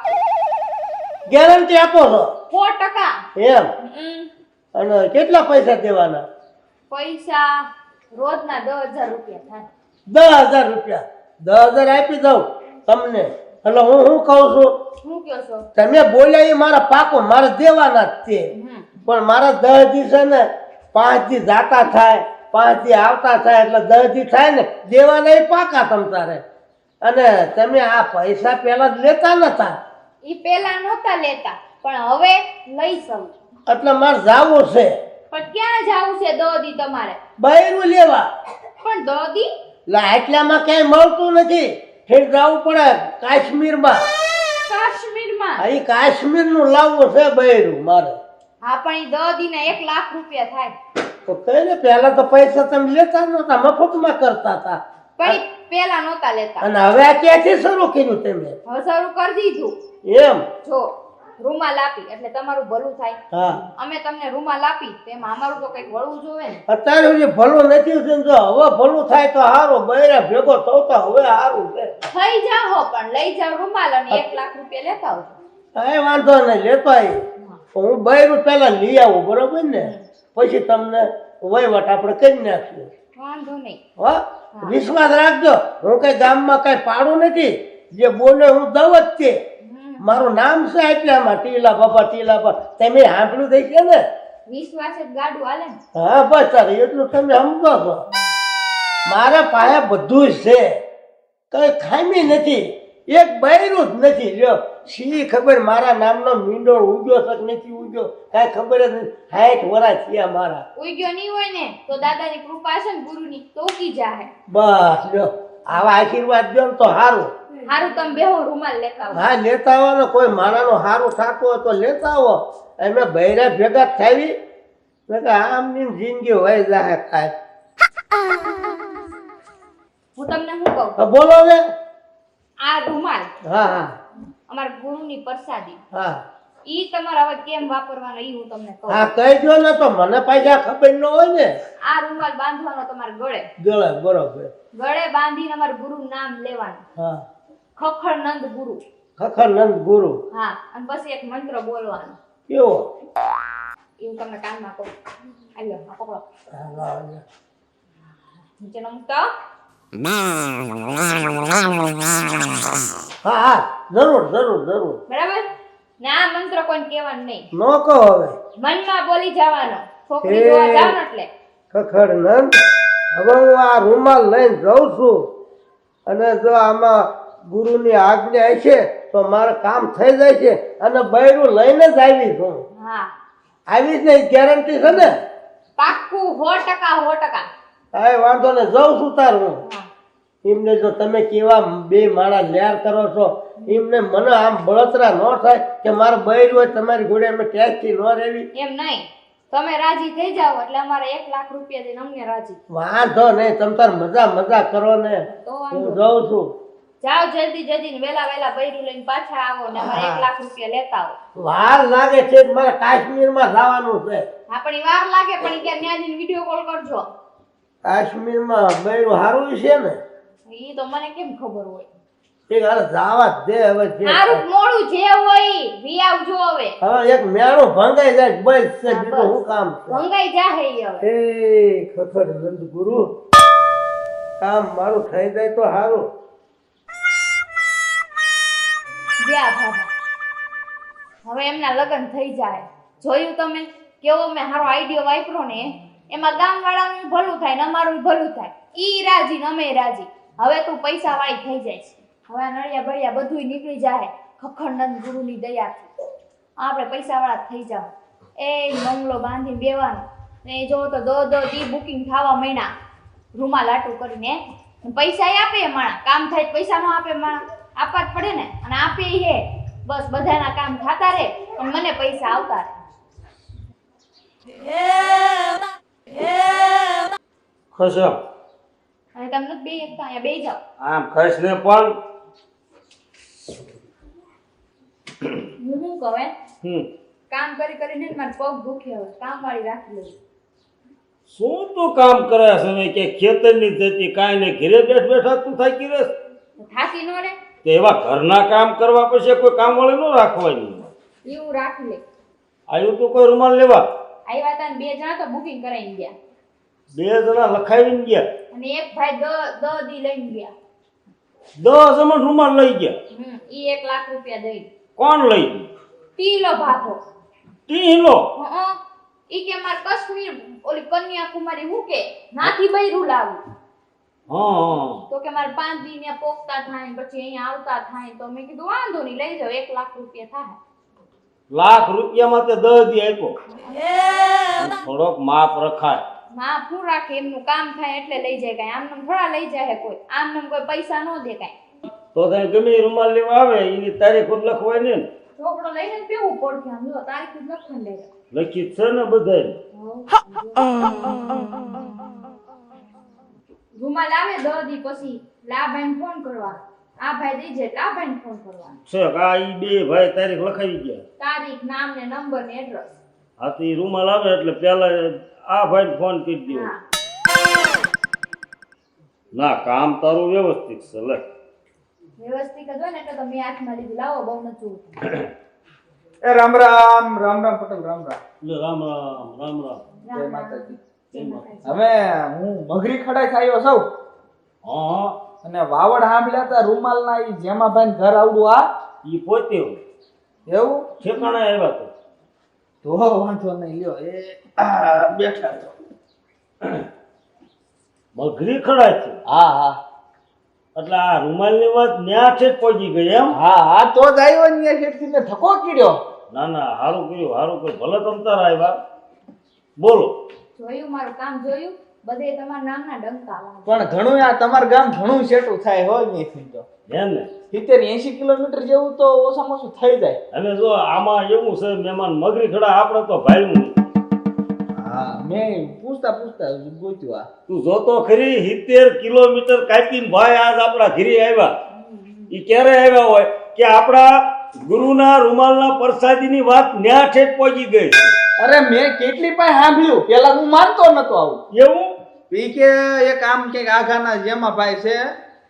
ગેરંટી આપો છો 100% એમ અને કેટલા પૈસા દેવાના પૈસા રોજના 10,000 રૂપિયા થાય 10,000 રૂપિયા 10,000 આપી દઉં તમને એટલે હું શું કહું છું શું કયો છો તમે બોલ્યા એ મારા પાકો મારે દેવાના જ છે પણ મારા 10 દી છે ને 5 દી જાતા થાય 5 દી આવતા થાય એટલે 10 દી થાય ને દેવાના એ પાકા તમ તારે અને તમે આ પૈસા પહેલા જ લેતા નતા ઈ પેલા નહોતા લેતા પણ હવે લઈ સૌ એટલે મારે જાવું છે પણ ક્યાં જાવું છે દોદી તમારે બૈરું લેવા પણ દોદી એટલામાં ક્યાંય મળતું નથી ઠેર જવું પડે કાશ્મીરમાં કાશ્મીરમાં અહીં કાશ્મીરનું લાવવું છે બૈરું મારે હા પણ ઈ દોદીના 1 લાખ રૂપિયા થાય તો કઈ ને પહેલા તો પૈસા તમે લેતા નતા મફતમાં કરતા હતા પણ ઈ પેલા નહોતા લેતા અને હવે આ ક્યાંથી શરૂ કર્યું તમે હવે શરૂ કરી દીધું એમ જો રૂમાલ આપી એટલે તમારું ભલું થાય હા અમે તમને રૂમાલ આપી તેમાં અમારું તો કંઈક વળવું જોવે ને અત્યારે જે ભલું નથી થયું જો હવે ભલું થાય તો સારું બૈરા ભેગો થતા હવે સારું છે થઈ જાઓ પણ લઈ જાઓ રૂમાલ અને 1 લાખ રૂપિયા લેતા આવજો કઈ વાંધો નહીં લેતો આવી હું બૈરું પેલા લઈ આવું બરોબર ને પછી તમને વહીવટ આપણે કરી નાખીએ વાંધો નહીં હા વિશ્વાસ રાખજો હું કઈ ગામમાં કઈ પાડું નથી જે બોલે હું દવ જ તે મારું નામ છે એટલામાં ટીલા બાપા તમે સાંભળ્યું થઈ છે ને વિશ્વાસ જ ગાડું હાલે ને હા બસ સર એટલું તમે સમજો છો મારા પાસે બધું જ છે કઈ ખામી નથી એક બૈરું જ નથી લ્યો શી ખબર મારા નામનો મીંડો ઉગ્યો છે કે નથી ઉગ્યો કાંઈ ખબર જ નથી 60 વર્ષ થયા મારા ઉગ્યો નહીં હોય ને તો દાદાની કૃપા છે ને ગુરુની તો ઉગી જાહે બસ લ્યો આવા આશીર્વાદ દો ને તો સારું હારું તમે બેહો રૂમાલ લેતા આવો હા લેતા આવો ને કોઈ મારાનું સારું થતું હોય તો લેતા આવો અમે બૈરા ભેગા થાવી આમની જિંદગી હોય જાહે કાંઈ હું તમને શું કહું બોલો ને આ રૂમાલ હા હા અમારા ગુરુની પ્રસાદી હા ઈ તમારે હવે કેમ વાપરવાનો ઈ હું તમને કહું. હા કહી દો ને તો મને પાછા ખબર ન હોય ને. આ રૂમાલ બાંધવાનો તમારે ગળે. ગળે બરોબર. ગળે બાંધીને અમારું ગુરુનું નામ લેવાનું. હા ખખડનંદ ગુરુ. ખખરનંદ ગુરુ. હા અને પછી એક મંત્ર બોલવાનો. કેવો? એવું તમને કાનમાં કહું. આલ્યો આ પકડો. હા, લાવો ને. નીચેનો મૂકતો. હા હા જરૂર જરૂર જરૂર. બરાબર ને આ મંત્ર કોઈને કહેવાનું નહીં. નો કહો હવે. મનમાં બોલી જવાનો. છોકરી જોવા જાવ ને એટલે ખખરનંદ હવે હું આ રૂમાલ લઈને જાઉં છું અને જો આમાં ગુરુની આજ્ઞા હશે તો મારે કામ થઈ જાય છે અને બૈરું લઈને જ આવી છું. હા આવી જ નહીં ગેરંટી છે ને? પાક્કું 100%. કાંઈ વાંધો ને જાઉં છું તાર હું. હા એમને જો તમે કેવા બે માણસ લેર કરો છો એમને મને આમ બળતરા ન થાય કે મારે બૈરું હોય તમારી જોડે અમે ટેક્સી ન રહેવી. એમ નહીં તમે રાજી થઈ જાઓ એટલે અમારે 1 લાખ રૂપિયા દઈને અમને રાજી. વાંધો નહીં તમે તાર મજા કરો ને. તો હું વાંધો જાઉં છું. જાઓ જલ્દી ને વેલા બૈરું લઈને પાછા આવો ને અમારે 1 લાખ રૂપિયા લેતા આવો. વાર લાગે છે મારે કાશ્મીરમાં જવાનું છે. આપણી વાર લાગે પણ કે ત્યાં જઈને વિડીયો કોલ કરજો. કાશ્મીરમાં બૈરું સારું છે ને? ઈ તો મને કેમ ખબર હોય. એક હાલ જાવા જ દે હવે જે મારું મોડું જે હોય વી આવજો હવે. હવે એક મેણું ભંગાઈ જાય બસ છે બીજું શું કામ છે? ભંગાઈ જાહે ઈ હવે. એ ખખડનંદ ગુરુ કામ મારું થઈ જાય તો સારું. ગયા ભાભા હવે એમના લગ્ન થઈ જાય. જોયું તમે કેવો મેં હારો આઈડિયો વાપરો ને એમાં ગામવાળાનું ભલું થાય ને અમારું ભલું થાય. ઈ રાજી ને અમે રાજી. હવે તું પૈસા વાળી થઈ જાય છે. હવે આ નળિયા બળિયા બધુંય નીકળી જાય ખખડનંદ ગુરુની દયાથી. આપણે પૈસા વાળા થઈ જાવ. એ બંગલો બાંધી બેવાનો ને જો તો દો દી બુકિંગ થવા મહિના રૂમાલ આટું કરીને પૈસા આપે માણા. કામ થાય પૈસા નો આપે માણા. આપવા જ પડે ને અને આપે હે બસ બધાના કામ થતા રહે અને મને પૈસા આવતા રહે. ખસો અને તમને બે એકતા અહીંયા બેસી જાઓ. આમ ખસ ને પણ હું શું કહું કામ કરીને ને મારા પગ દુખે હવે કામ વાળી રાખી લઉં. શું તું કામ કરે છે હવે કે ખેતરની જતી કાંઈ ને ઘરે બેઠા તું થાકી રહેશ. થાકી નો રે તો એવા ઘરના કામ કરવા પછી કોઈ કામ વાળી ન રાખવાની. એવું રાખી લે. આવ્યું તું કોઈ રૂમાલ લેવા? આવ્યા તા ને 2 જણા તો બુકિંગ કરાવીને ગયા 2 જણા લખાવીને ગયા અને એક ભાઈ દી લઈને ગયા. 10 જમણ રૂમાલ લઈ ગયા. ઈ 1 લાખ રૂપિયા દઈ. કોણ લઈ ગયું? ટીલો ભાભો. ટીલો? ઈ કે માર કાશ્મીર ઓલી કન્યાકુમારી હું કે નાથી બૈરું લાવું. હા તો કે મારે 5 દી ને પોકતા થાય પછી અહીંયા આવતા થાય તો મેં કીધું વાંધો નહીં લઈ જાઓ 1 લાખ રૂપિયા થાય. લાખ રૂપિયામાં તે 10 દી આપ્યો. થોડોક માપ રખાય. માં શું રાખે એમનું કામ થાય એટલે લઈ જાય. કાંઈ આમ થોડા લઈ જાય કોઈ આમ કોઈ પૈસા ન દે કાંઈ. તો તને ગમે એ રૂમાલ લેવા આવે એની તારીખ જ લખવાય ને. ચોપડો લઈને પેવું પડશે આમ જો તારીખ જ લખવાની લઈ જાય. લખી છે ને બધાય. રૂમાલ આવે 10 દી પછી લા ભાઈને ફોન કરવાનો. આ ભાઈ દઈ જાય આ ભાઈને ફોન કરવાનો. છે આ ઈ બે ભાઈ તારીખ લખાવી ગયા. તારીખ નામ ને નંબર ને એડ્રેસ. હા તો ઈ રૂમાલ આવે એટલે પેલા આ ભાઈને ફોન કરી દેવો. હા ના કામ તારું વ્યવસ્થિત છે લે. વ્યવસ્થિત જ હોય ને એટલે તો મેં હાથમાં લીધું લાવો બહુ નતું. એ રામ રામ પટેલ રામ રામ. લે રામ રામ રામ રામ. જય માતાજી. હવે હું મગરી ખડાઈ થયો છું હા અને વાવડ સાંભળ્યા તા રૂમાલ ના ઈ જેમાભાઈ ને ઘર આવડું આ ઈ પોતે એવું ઠેકાણા આવ્યા તો. તો વાંધો નહીં લ્યો એ બેઠા છો. મગરી ખડાય છે હા એટલે આ રૂમાલની વાત ન્યા છે પહોંચી ગઈ એમ. હા તો જ આવ્યો ને શેઠથી મેં ધક્કો કીડ્યો. ના હારું કર્યું ભલે તમ તારા આવ્યા. બોલો. જોયું મારું કામ જોયું બધે તમારા નામના ડંકા લાગે. પણ ઘણું આ તમારું ગામ ઘણું સેટું થાય હોય નહીં તો એમ ને 70-80 કિલોમીટર જેવું તો ઓછામાં ઓછું થઈ જાય. અને જો આમાં એવું છે મહેમાન મગરી ખડા આપણે તો ભાઈનું. હા મેં પૂછતા ગોત્યું આ તું જોતો ખરી 70 કિલોમીટર કાપીને ભાઈ આજ આપણા ઘરે આવ્યા. ઈ ક્યારે આવ્યા હોય કે આપણા ગુરુના રૂમાલના પ્રસાદીની વાત ન્યા ઠેઠ પહોંચી ગઈ છે. અરે મેં કેટલી પાસે સાંભળ્યું, પેલા હું માનતો નતો આવું. એવું ઈ કે એક આમ કે આઘાના જેમાં ભાઈ છે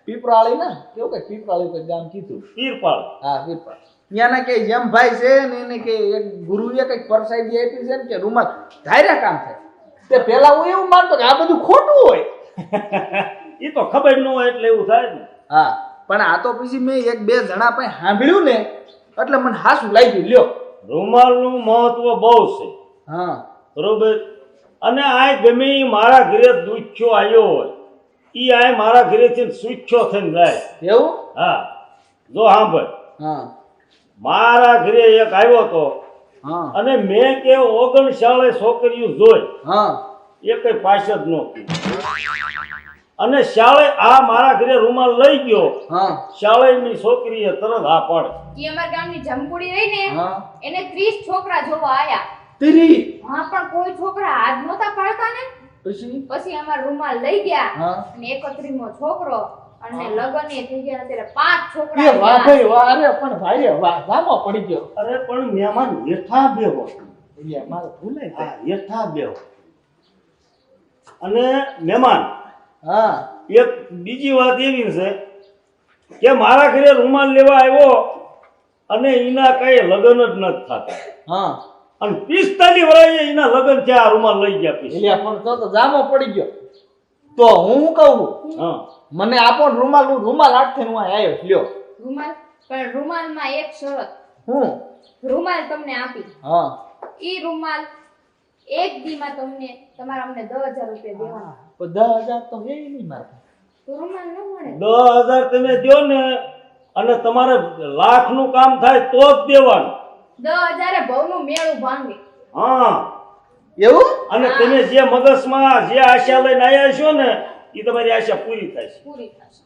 પીપરાળી ને કેવું કે પીપરાળી કોઈ ગામ કીધું. પીરપાળ. હા પીપરાળ. ત્યાંના કે જેમ ભાઈ છે ને એને કે એક ગુરુએ કઈક પરસાદી આપી છે ને કે રૂમાલ ધાર્યા કામ થાય. તે પેલા હું એવું માનતો કે આ બધું ખોટું હોય. એ તો ખબર ન હોય એટલે એવું થાય ને. હા પણ આ તો પછી મેં એક બે જણા પાસે સાંભળ્યું ને એટલે મને હાસું લાગ્યું. લ્યો. રૂમાલનું મહત્વ બહુ છે. હા બરોબર. અને આ ગમે ઈ મારા ઘરે દૂધ્યો આવ્યો હોય ઈ આ મારા ઘરેથી સૂચ્યો થઈને જાય. એવું. હા જો સાંભળ, હા મારા ઘરે એક આવ્યો તો હા અને મેં કે 39 છોકરીઓ જોઈ, હા એ કઈ પાસ જ નહોતી. અને શાળે આ મારા ઘરે રૂમાલ લઈ ગયો, હા શાળેની છોકરીએ તરત હા પાડે. ઈ અમાર ગામની જમકુડી રહી ને હા એને 30 છોકરા જોવા આયા. તેરી હા પણ કોઈ છોકરા હાથ નહોતા પાડતા ને. પછી પછી અમાર રૂમાલ લઈ ગયા હા અને 31મો છોકરો અને લગન એ થઈ ગયા ત્યારે 5 છોકરા એ વાહ થયા. ભાઈ વાહ. અરે પણ ભાઈ રે વાહ ગામો પડી ગયો. અરે પણ મહેમાન હેઠા બેહો. એટલે મારે ભૂલાય હા જાય. હેઠા બેહો. અને મહેમાન હા એક બીજી વાત એવી છે કે મારા ઘરે રૂમાલ લેવા આવ્યો અને એના કઈ લગ્ન જ નથી થતા હા અને 45 વર્ષે એના લગ્ન થયા, રૂમાલ લઈ ગયા પછી. એટલે પણ તો જામો પડી ગયો. તો હું શું કહું, હા મને આપો ને રૂમાલ. હું રૂમાલ હાથ થઈને હું આવ્યો. લ્યો. રૂમાલ પણ રૂમાલમાં એક શરત. હું રૂમાલ તમને આપી, હા ઈ રૂમાલ એક દીમાં તમને તમારા અમને 10,000 રૂપિયા દેવાના. તો 10,000 તો હે નહીં મારે. તો રૂમાલ ન મળે. 10,000 તમે દો ને અને તમારે લાખનું કામ થાય તો જ દેવાનું. 10,000 એ ભવનું મેળું ભાંગે. હા એવું. અને તમે જે મગજમાં જે આશા લઈને આવ્યા છો ને એ તમારી આશા પૂરી થાય છે. પૂરી થશે.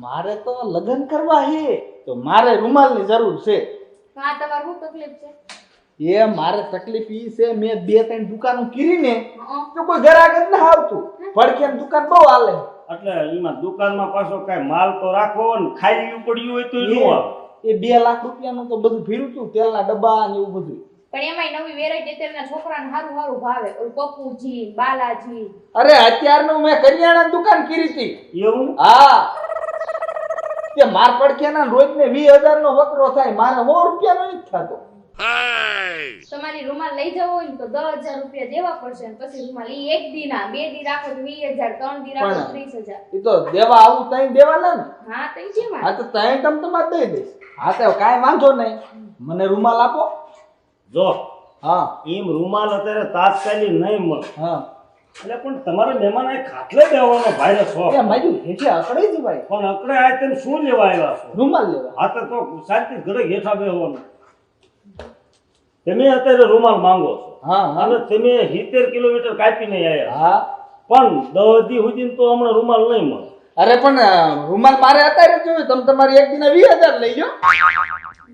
મારે તો લગ્ન કરવા હે તો મારે રૂમાલની જરૂર છે. હા તમારે શું તકલીફ છે? એ મારે તકલીફ ઈ છે મેં 2-3 દુકાનો કીરીને હં. તો કોઈ ગ્રાહક જ ના આવતું. ભડકેમ દુકાન બહુ હાલે. એટલે એમાં દુકાનમાં પાછો કઈ માલ તો રાખો ને ખાલી પડ્યું હોય તો એ ન આવે. એ 2 લાખ રૂપિયાનું તો બધું ભીરું હતું, તેલના ડબ્બા ને એવું બધું. પણ એમાંય નવી વેરાયટી અત્યારના છોકરાને સારું સારું ભાવે. ઓલું પપ્પુજી, બાલાજી. અરે અત્યારનું મેં કરિયાણાની દુકાન કરી હતી. એવું હા તે માર પડખ્યાના રોજ ને 20,000 નો વકરો થાય, મારે 100 રૂપિયાનો નથી થતો. તમારી રૂમાલ લઈ જવો હોય ને તો 10,000 રૂપિયા દેવા પડશે અને પછી રૂમાલ ઈ એક દી ના 2 દી રાખો તો 20,000, 3 દી રાખો તો 30,000. એ તો દેવા આવું તઈ દેવાના ને. હા તો ઈ જેમાં. હા તો તઈ તમ તમારે દઈ દઈશ. હા તો કાંઈ વાંધો નહીં, મને રૂમાલ આપો. જો હા એમ રૂમાલ અત્યારે તાત્કાલિક નહીં મળે. હા એટલે પણ તમારે મહેમાન આ ખાટલે બેવાનો વાયરસ હોય એ મારી હેઠે અકડાઈ જવાય. પણ અકડે આ તમે શું લેવા આવ્યા છો? રૂમાલ લેવા. હા તો શાંતિ ઘરે હેઠા બેહવાનું. તમે અત્યારે રૂમાલ માંગો છો હા હા અને તમે 70 કિલોમીટર કાપીને આવ્યા હા. પણ 10 દી સુધી તો હમણાં રૂમાલ નહીં મળે. અરે પણ રૂમાલ મારે અત્યારે જ જોઈએ. તમે તમારી એક દિને 20,000 લઈ જાઓ.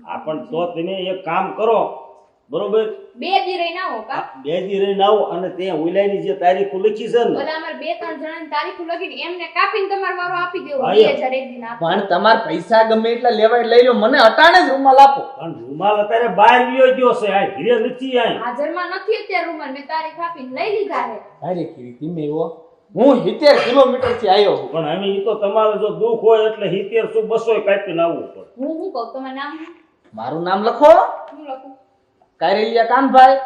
આ પણ તો તમે એક કામ કરો, બરોબર? 2 દી રહીને આવો કા. 2 દી રહીને આવો અને ત્યાં ઓલાની જે તારીખો લખી છે ને બધા અમારે 2-3 જણાની તારીખો લખીને એમને કાપીને તમારે વારો આપી દેવો. હા, 2,000 એક દી આપો. પણ તમારા પૈસા ગમે એટલા લેવાય લઈ લો, મને અટાણે જ રૂમાલ આપો. પણ રૂમાલ અત્યારે બહાર ગયો છે, આ ઘરે નથી આય. હાજરમાં નથી અત્યારે રૂમાલ. મેં તારીખ આપીને લઈ લીધા છે. અરે કીરી ધીમે એવો હું 70 કિલોમીટર થી આવ્યો છું. પણ હવે ઈ તો તમારે જો દુઃખ હોય એટલે 70 શું 200 કાપીને આવવું પડે. હું શું કહું તમારું નામ શું? મારું નામ લખો. શું લખું? કારેલિયા કાનભાઈ.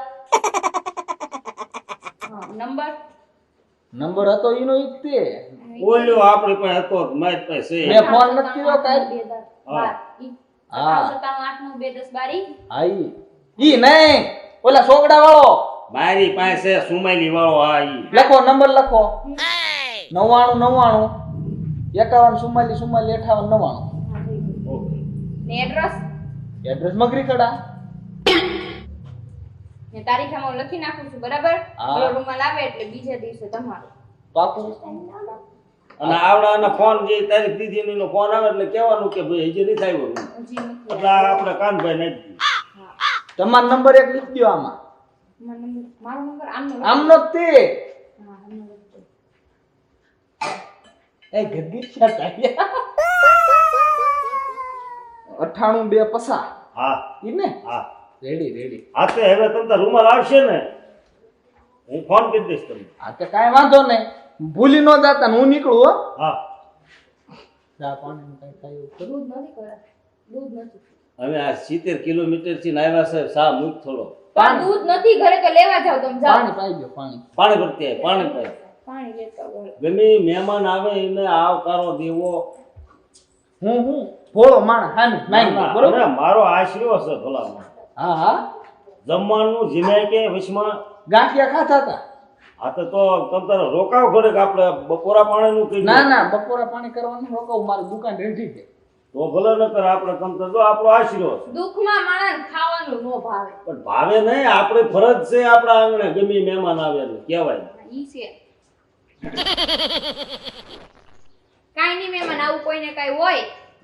હા નંબર. નંબર હતો ઈનો ઈ જ તે. ઓલ્યો આપણી પાસે હતો જ, મારી પાસે છે. મેં ફોન નથી કર્યો કાંઈ. હા. હા. 97 હા ઈ નહીં, ઓલા સોગડા વાળો. મારી પાસે સુમાઈલી વાળો. હા ઈ લખો નંબર લખો. 99 51 44 58 99. ઓકે. ને એડ્રેસ એડ્રેસ મગરી કડા. ને તારીખ આમાં હું લખી નાખું છું, બરાબર? હા. પેલો રૂમાલ આવે એટલે બીજા દિવસે તમારો. પાકું. અને આવડાના ફોન જે તારીખ દીધી એનો ફોન આવે એટલે કહેવાનું કે ભાઈ હજી નથી આવ્યો. હજી નથી. એટલે આ આપણે કાનભાઈ નાખી. તમારો નંબર એક લીખ દો આમાં. મારો નંબર આમનો લખો. આમનો જ તે. હા, આમનો લખો. એ ગદ્દી ક્યાં કાઢ્યા? 98 2 50. હા ઈ ને હા રેડી રેડી આ તે હવે તમને રૂમાલ આવશે ને હું ફોન કરી દઈશ તમને આ તો કાંઈ વાંધો નહીં ભૂલી ન જાતા ને હું નીકળું હો હા ચા પાણી કઈ થાય દૂધ નથી કરા દૂધ નથી હવે આ 70 કિલોમીટર થી આવ્યા છે સા મુક થોડો પણ દૂધ નથી ઘરે તો લેવા જાવ તમે જાઓ પાણી પાઈ દો પાણી પાણી ભરતી આય, પાણી પાય પાણી લેતા આવો. ગમે મહેમાન આવે એને આવકારો દેવો હું ભોળો માણસ હાની માંગી ના, બરોબર અને મારો આશરો છે ભલામાં હા હા જમવાનું જીમે કે વચમાં ગાંઠિયા ખાતા હતા આ તો તમ તારે રોકાવ ઘરે કે આપણે બપોરા પાણીનું કહી ના ના બપોરા પાણી કરવાનું રોકાવું મારી દુકાન રેડી છે તો ભલે ન કરે આપણે તમ તો જો આપણો આશરો છે દુઃખમાં માણસ ખાવાનું નો ભાવે પણ ભાવે નહીં આપણે ફરજ છે આપણા આંગણે ગમે મહેમાન આવે એટલે કહેવાય ઈ છે કાઈ નહીં મહેમાન આવું કોઈને કાઈ હોય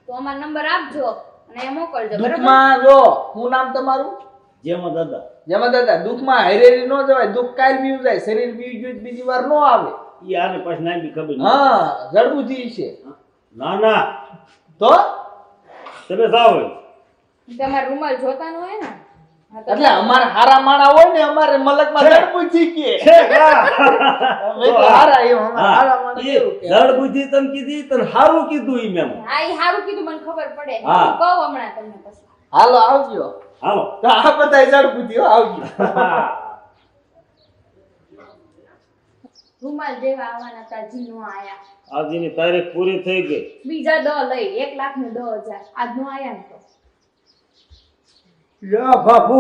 તો અમારો નંબર આપજો અને એ મોકલજો બરાબર દુઃખમાં જો શું નામ તમારું જેમાં દાદા જેમાં દાદા દુઃખમાં હરેરી ન જવાય દુઃખ કાલ બીવું જાય શરીર બીવી ગયું બીજી વાર ન આવે ઈ આને પછી ના બી ખબર નહીં. હા જડબુજી છે ના ના તો તમે જાઓ તમારા રૂમાલ જોતા ન હોય ને હા તો એટલે અમારે હારા માણા હોય ને અમારે મલકમાં જડબુજી કે છે હા અમે તો હારા એમ અમારે હારા માણા ઈ કેવું કે જડ બુદ્ધિ તને કીધી તને હારું કીધું ઈ મેમ હા ઈ હારું કીધું મને ખબર પડે હા. હું કહું હમણાં તમને પછી હાલો આવજો હાલો તો આ બધા જડબુજી આવજો રૂમાલ દેવા આવવાના હતા જી નો આયા આજની તારીખ પૂરી થઈ ગઈ બીજા 10 લઈ 1,00,000 ને 10,000 આજ નો આયા ને તો લ્યો બાપુ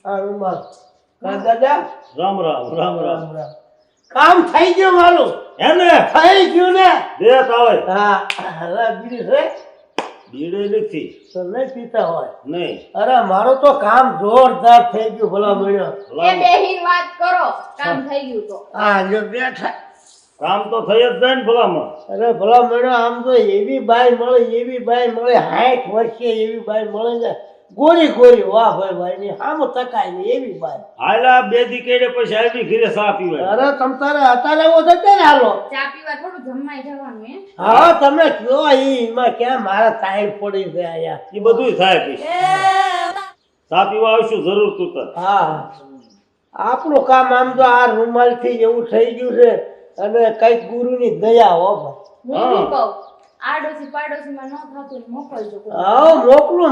આ રૂમાલ કા દાદા રામ રામ રામ રામ કામ થઈ ગયું મારું એને થઈ ગયું ને દેત આવે હા હવે બીડી છે બીડે નથી તો નહીં પીતા હોય નહીં અરે મારું તો કામ જોરદાર થઈ ગયું ભલા મળ્યો એ બેહીન વાત કરો કામ થઈ ગયું તો હા જો બેઠા કામ તો થઈ જ જાય ને ભલામાં અરે ભલા મળ્યો આમ તો એવી બાઈ મળે 60 વર્ષે એવી બાઈ મળે ને ગોરી ગોરી વાહ ભાઈ ભાઈ ની આમ તકાય ને એવી બાઈ હાલા બે દી કેડે પછી આવી ઘરે સા પીવાય અરે તમ તારે અત્યારે એવો થશે ને હાલો ચા પીવા થોડું જમવાય જવાનું હે હા તમે કયો એમાં ક્યાં મારા ટાઈમ પડી છે આયા એ બધું થાય પછી સા પીવા આવશું જરૂર તું તર હા આપણું કામ આમ તો આ રૂમાલ થી એવું થઈ ગયું છે અને કઈક ગુરુની દયા હો ભાઈ હું શું કહું આડોશી પાડોશીમાં ન થતું હોય મોકલજો કોઈ. હા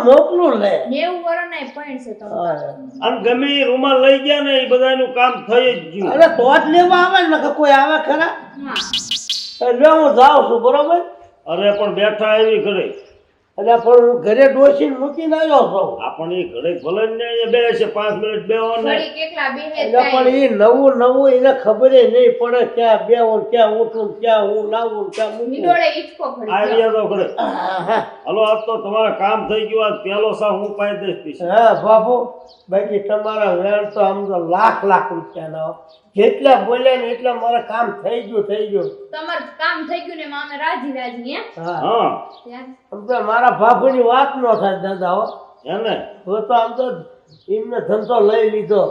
મોકલું લે 90 વર્ષના પણ છે તમે હા. અને ગમે ઈ રૂમાલ લઈ ગયા ને એ બધાનું કામ થઈ જ ગયું અરે તો જ લેવા આવે ને કે કોઈ આવે ખરા હા એટલે હું જાઉં છું બરોબર અરે પણ બેઠા એવી ઘરે એટલે પણ હું ઘરે ડોસીને મૂકીને આવ્યો છું આપણે એ ઘરે ભલે ને અહીંયા બે છે 5 મિનિટ બેહો ને ઘડી કેટલા બેહે એટલે પણ એ નવું એને ખબર નહીં પડે ક્યાં બેવું ક્યાં ઉઠું ક્યાં હું લાવું ક્યાં મૂકું નિડોળે ઈચકો ભરી આવ્યા તો ઘરે હા હલો આજ તો તમારા કામ થઈ ગયું આજ પેલો સા હું પાઈ દઈશ પીછે બાપુ બાકી તમારા વેણ તો આમ તો લાખ રૂપિયાના હો. જેટલા બોલ્યા ને એટલા મારા કામ થઈ ગયું તમારું કામ થઈ ગયું ને એમાં અમે રાજી હે હા હા ત્યાં આમ તો મારા બાપુની વાત ન થાય દાદા હો એને તો આમ તો એમને ધંધો લઈ લીધો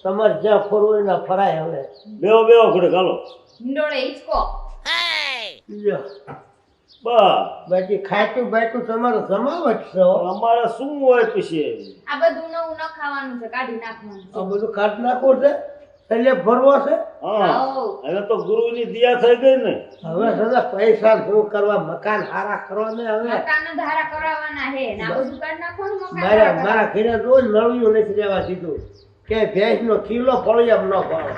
તમારે જ્યાં ફરવું એના ફરાય હવે બેહો ઘરે ચાલો નિડોળે ઈચકો લ્યો. બસ બાકી ખાતું બાટું તમારું જમાવટ છે હો. અમારે શું હોય પછી આ બધું નવું ન ખાવાનું છે કાઢી નાખવાનું છે આ બધું કાઢ નાખવું છે એટલે ભરવો છે હા આવો. હવે તો ગુરુની દયા થઈ ગઈ ને હવે દાદા પૈસા શું કરવા મકાન હારા કરવા ને હવે મકાન ધારા કરાવવાના હે ને આ બધું કાઢી નાખવાનું મકાન મારા ઘરે રોજ નળિયું નથી રહેવા દીધું કે ભેંસ નો કિલો ફળિયામ ન પાડો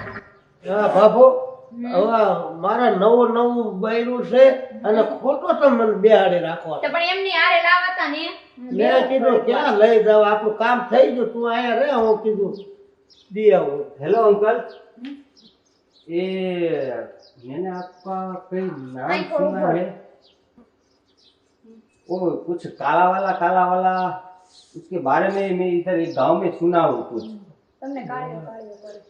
હા બાપુ હવે મારે નવું બૈરું છે અને ખોટો તો મને બેહાડી રાખો તો પણ એમની હારે લાવતા ને મેં કીધું ક્યાં લઈ જાવ આપણું કામ થઈ ગયું તું અહીંયા રે હું કીધું દી આવું हेलो अंकल ये मैंने आपका कोई नाम नहीं, थोड़ा सुना बोल। है वो कुछ काला वाला उसके बारे में मैं इधर एक गांव में सुना हूँ कुछ તમને કાઢ્યો કરે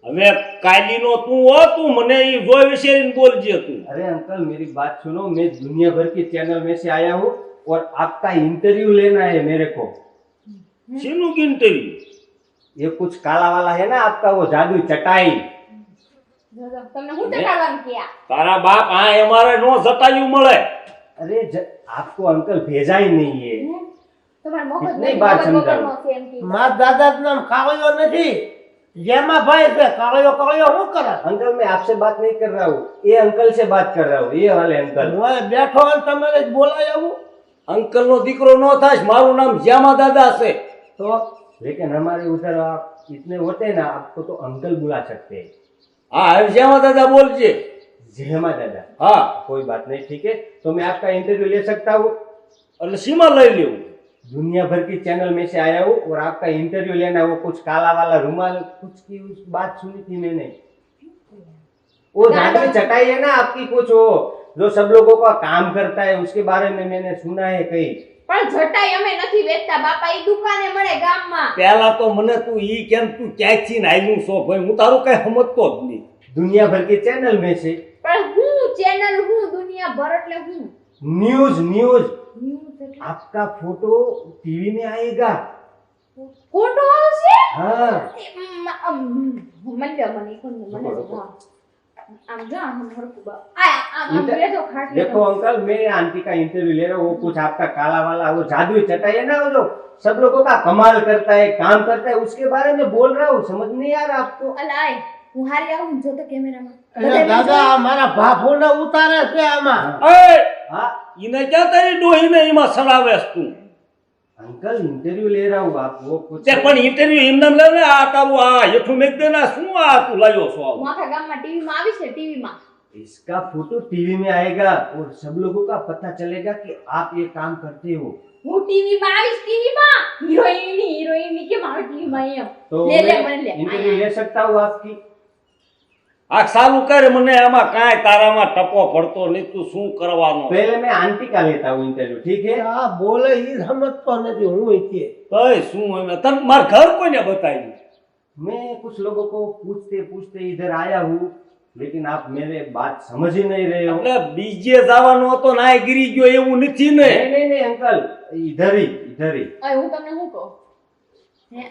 હવે કાલીનો તું હો તું મને ઈ જોઈ વિશેરીને બોલજે તું अरे अंकल मेरी बात सुनो मैं दुनिया भर के चैनल में से आया हूँ और आपका इंटरव्यू लेना है मेरे को શીનું ઇન્ટરવ્યુ ये कुछ काला वाला है ना आपका वो जादू चटाई તમને હું ચટાડવાનું કયા તારા બાપ આ અમારે નો જટાયું મળે अरे आपको अंकल भेजा ही नहीं है તમારા મગજ કિતની નથી, બાર મગજ સમજાવું? વગરનો છે એમ કે. મારા દાદા નામ કાળિયો નથી, જેમાં ભાઈ છે કાળિયો કાળિયો શું કરે? अंकल मैं आपसे बात नहीं कर रहा हूँ, ये अंकल से बात कर रहा हूँ, ये वाले अंकल। હું બેઠો અને તમારે જ બોલાય આવું અંકલ નો દીકરો નો થાય, મારું નામ જ્યામા દાદા છે. તો लेकिन हमारे उधर आप इतने होते हैं ना, आपको तो अंकल बुला सकते हैं। હા હવે જ્યામા દાદા બોલજે. जहमा दादा, હા कोई बात नहीं, ठीक है। तो मैं आपका इंटरव्यू ले सकता हूँ? એટલે સીમા લઈ લેવું. दुनिया भर की चैनल में से आया हूँ और आपका इंटरव्यू लेना है। वो कुछ काला वाला रुमाल कुछ की उस बात सुनी थी मैंने, वो धागे चटाई है ना आपकी, कुछ वो जो सब लोगों का काम करता है, उसके बारे में मैंने सुना है कहीं। પણ જટાઈ અમે નથી વેચતા બાપા, ઈ દુકાને મળે ગામમાં. પેલા તો મને તું ઈ કેમ તું ક્યાંથી આવ્યું છો ભાઈ, હું તારું કઈ સમજતો જ નહીં. दुनिया भर के चैनल में से પણ હું ચેનલ હું દુનિયાભર એટલે હું न्यूज न्यूज ન્યૂઝ એટલે आपका फोटो टीवी में आएगा। ફોટો આવશે. हाँ મને આમ જો આમ હરકું બા આમ બેઠો ખાટ देखो अंकल, मैं आंटी का इंटरव्यू ले रहा हूँ। वो कुछ आपका काला वाला वो जादुई चटाई है ना, वो जो सब लोगों का कमाल करता है, काम करता है, उसके बारे में बोल रहा हूँ। समझ नहीं आ रहा आपको? અલાય હું હારી આવું જો તો કેમેરામાં એટલે દાદા આ મારા બાપુને ઉતારે છે આમાં એ हाँ ઈને ક્યાં તારી ડોહીને એમાં સડાવેસ તું? अंकल, इंटरव्यू ले रहा हूँ। आप वो कुछ તે પણ ઇન્ટરવ્યુ એમને લે ને, આ તારું આ હેઠું મેક દે ને, શું આ તું લાવ્યો છો આવું? હું આખા ગામમાં ટીવીમાં આવીશ ને ટીવીમાં इसका फोटो टीवी में आएगा और सब लोगों का पता चलेगा कि आप ये काम करते हो। હું ટીવીમાં આવીશ ટીવીમાં હિરોઈનની કેમ આવે ટીવીમાં એમ तो ले ले मैं मन ले इंटरव्यू ले सकता हूँ आपकी? આ સાલું કરે, મને આમાં કાંઈ તારામાં ટપો પડતો નહીં, તું શું કરવાનો? पहले मैं आंटी का लेता हूँ इंटरव्यू, ठीक है? આ બોલે ઈ સમજતો નથી હું કે કઈ શું એમ તને માર ઘર કોઈને બતાવ્યું? मैं कुछ लोगों को पूछते पूछते इधर आया हूँ, लेकिन आप मेरे बात समझ ही नहीं रहे हो। એટલે બીજે જવાનો હતો ને આ ગીરી ગયો એવું નથી ને. नहीं नहीं नहीं अंकल, इधर ही इधर ही। અય હું તમને શું કહું હે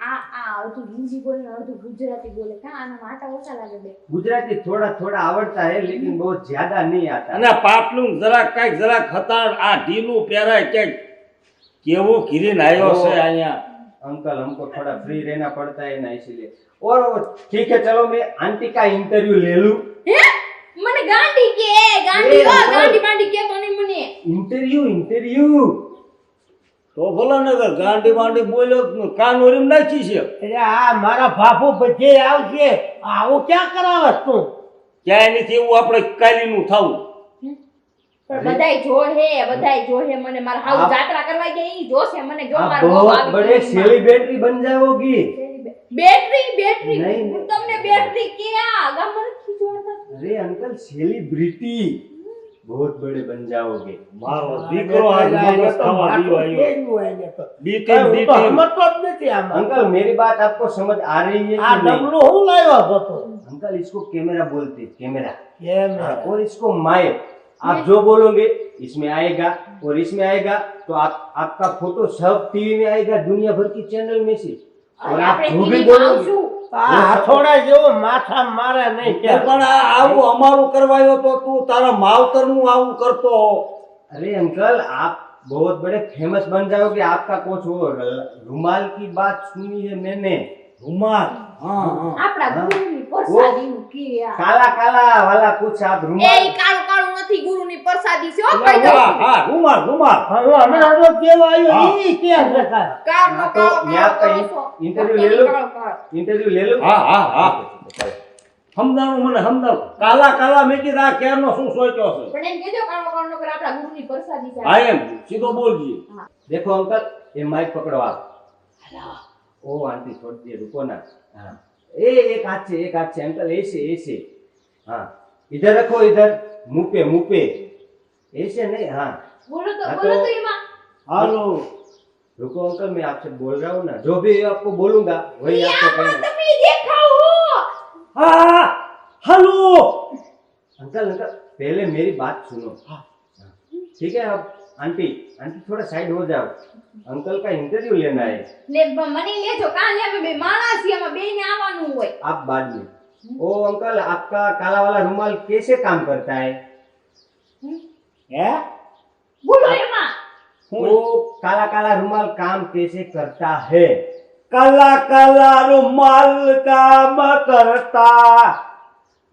આ અડધું હિન્દી બોલે ને અડધું ગુજરાતી બોલે કા આના માટા ઓછા લાગે બે गुजराती थोड़ा थोड़ा आवड़ता है, लेकिन बहुत ज्यादा नहीं आता। અને પાટલું જરાક કાંઈક જરાક ખતાડ, આ ઢીલું પહેરાય ક્યાંક કેવો ઘીરીને આવ્યો છે અહીંયા. अंकल, हमको थोड़ा फ्री रहना पड़ता है ना, इसीलिए। और ठीक है, चलो मैं आंटी का इंटरव्यू ले लूं। હે મને ગાંડી કે ગાંડી ઓ અંકલ. ગાંડી બાંડી કે તો નહીં મને इंटरव्यू इंटरव्यू તો ભલે ને ગાંડી વાંડી બોલ્યો તો કાન ઓરીમ નાખી છે. એટલે આ મારા બાપુ બધે આવશે આવું ક્યાં કરાવે તું ક્યાંય નથી એવું આપણે કાલીનું થવું. પણ બધાય જોહે મને મારા હાઉ આપ- જાત્રા કરવા ગયા ઈ જોશે મને જો आप મારો બહુ बहुत આવી बड़े ગયું. सेलिब्रिटी बन जाओगी। બેટરી નહીં. હું તમને બેટરી કે આ ગામમાં નથી જોડતા अरे अंकल, सेलिब्रिटी बहुत बड़े बन जाओगे। મારો દીકરો આજ મગજ ખાવા દીવો આવ્યો. બીટી હું તો બીટી સમજતો જ નથી આમાં अंकल, मेरी बात आपको समझ आ रही है આ कि नहीं? ડબલું હું લાવ્યો હતો अंकल, इसको कैमरा बोलते हैं, कैमरा। કેમ और इसको माइक। आप जो बोलोगे इसमें आएगा और इसमें आएगा, तो आपका फोटो सब टीवी में आएगा, दुनिया भर की चैनल में से। और आप આપણે जो भी ટીવીમાં बोलोगे, આવશું આ હથોડા જેવો માથા મારે નહીં તો ક્યાં પણ આ આવું અમારું કરવાયો તો તું તારા માવતરનું આવું કરતો. अरे अंकल, आप बहुत बड़े फेमस बन जाओगे। आपका कुछ वो रुमाल की बात सुनी है मैंने, રૂમાલ. હા હા આપણા ગુરુની પ્રસાદીનું કે આ काला काला वाला कुछ आप એ रुमाल। ઈ કાળું કાળું નથી ગુરુની પ્રસાદી છે હો હા કહી દઉં હા રૂમાલ રૂમાલ. હવે હમણાં જો કેવો આવ્યો ઈ ક્યાં છે કાંઈ? કાળનો हाँ, तो કાળો मैं आपका કાળો કરો છો. इंटरव्यू ले लूं? કાળો કાળો. इंटरव्यू ले लो। હા હા હા સમજાણું મને સમજાવ. કાલા કાલા મેં કીધું આ ક્યારનો શું સોચ્યો છે? પણ એમ કહેજો કાળો કાળો નકર આપણા ગુરુની પ્રસાદી છે હા એમ સીધો બોલજી. देखो अंकल, ये माइक पकड़ो आप। ओ आंटी थोड़ी देर रुको ना। हाँ, एक हाथ से अंकल, ऐसे ऐसे। हाँ, इधर रखो, इधर मुंह पे ऐसे नहीं। हाँ, બોલો તો હા બોલો તો- તો એમાં હાલો. रुको अंकल, मैं आपसे बोल रहा हूँ ना, जो भी आपको बोलूंगा वही आपको આમાં कहना। તમે દેખાઓ હા હાલો. अंकल अंकल, पहले मेरी बात सुनो। ठीक है, अब आंटी थोड़ा साइड हो जाओ। अंकल का इंटरव्यू लेना है। લે મને લેજો કાલે અમે બે માણસ છીએ એમાં બેને આવવાનું હોય आप बाद में। ओ अंकल, आपका काला वाला रुमाल कैसे काम करता है? હે બોલો એમાં वो काला काला रुमाल काम कैसे करता है? काला काला रुमाल काम करता।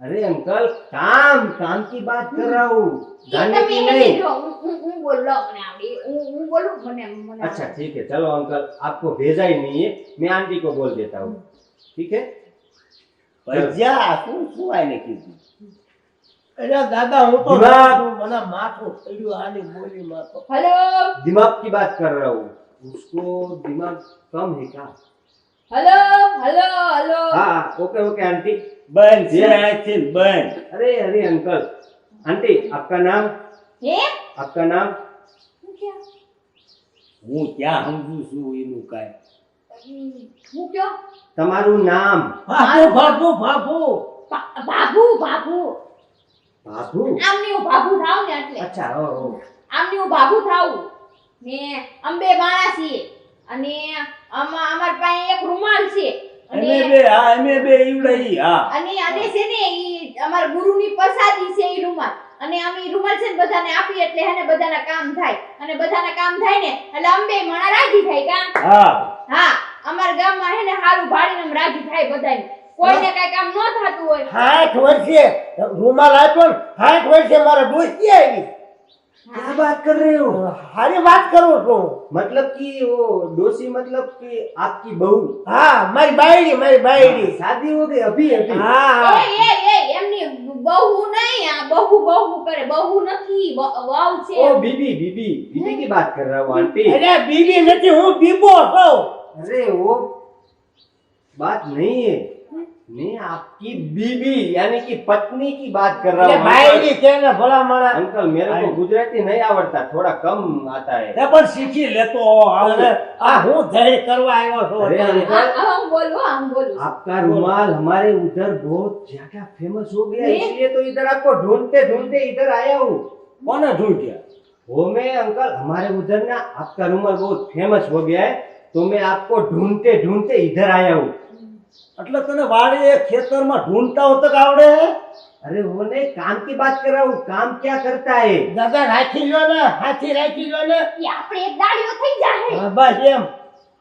अरे अंकल, काम काम की बात कर रहा हूँ, એ गाने તમે की એને नहीं। જો હું બોલો મને આવડી હું બોલું મને अच्छा ठीक है, चलो अंकल, आपको भेजा ही नहीं है, मैं आंटी को बोल देता हूँ, ठीक है? ભજીયા શું શું આને કીધું? અરે દાદા હું તો દિમાગ. મને માથું ચડ્યું આની બોલીમાં તો. હેલો दिमाग की बात कर रहा हूँ, उसको दिमाग कम है क्या? હેલો હેલો હેલો हाँ ओके ओके आंटी। બંધ છે આથી બંધ। अरे अरे अंकल, आंटी आपका नाम, હે आपका नाम? હું ક્યાં હું ક્યાં સમજુ છું એનું કાંઈ। હું કયો તમારું નામ? બાપુ બાપુ બાપુ બાબુ બાબુ બાબુ? આમની હું બાબુ થાવ ને એટલે अच्छा ओ આમની હું બાબુ થાવ ને અંબે માણા છીએ અને અમાર પાસે એક રૂમાલ છે અમે બે હા અમે બે ઈવડાઈ હા। અને અને છે ને ઈ અમાર ગુરુની પ્રસાદી છે ઈ રૂમાલ અને અમે ઈ રૂમાલ છે ને બધાને આપી એટલે હેને બધાના કામ થાય અને બધાના કામ થાય ને એટલે અંબે માણા રાજી થાય કા હા હા અમાર ગામમાં હેને હારું ભાડીને આમ રાજી થાય બધાને કોઈને કાઈ કામ ન થાતું હોય 60 વર્ષે રૂમાલ આપ્યો ને 60 વર્ષે મારા ડોસી આવી। क्या बात कर रहे हो? હારી વાત કરું છું। मतलब कि वो डोसी मतलब कि आपकी बहू? હા મારી બાયડી शादी हो गई अभी अभी? હા હા એ એમની બહુ નહીં આ બહુ કરે બહુ નથી વાવ છે ओ बीबी बीबी बीबी की बात कर रहा हूँ आंटी। અરે બીબી નથી હું બીબો છું। अरे वो बात नहीं है, मैं आपकी बीबी यानी कि पत्नी की बात कर रहा એટલે हूँ બાયડી अंकल। છે ને ભલા માણા। अंकल मेरे को गुजराती नहीं आवड़ता, थोड़ा कम आता है। તે પણ શીખી લેતો આવડે। આ હું ધૈર્ય કરવા આવ્યો છું। अरे अंकल, આમ બોલું आपका रुमाल हमारे उधर बहुत ज्यादा फेमस हो गया, ये? इसलिए तो इधर आपको ढूंढते ढूंढते इधर आया हूँ। કોને ઢૂંઢ્યા? वो मैं अंकल, हमारे उधर ना आपका रुमाल बहुत फेमस हो गया है, तो मैं आपको ढूंढते ढूंढते इधर आया हूँ। એટલે તને વાડીએ ખેતરમાં ઢૂંઢતા હોત તો આવડે? अरे वो नहीं, काम की बात कर रहा हूँ, काम क्या करता है? દાદા રાખી લો ને હાથી રાખી લો ને। એ આપણે એક દાડીઓ થઈ જાય હા, બસ એમ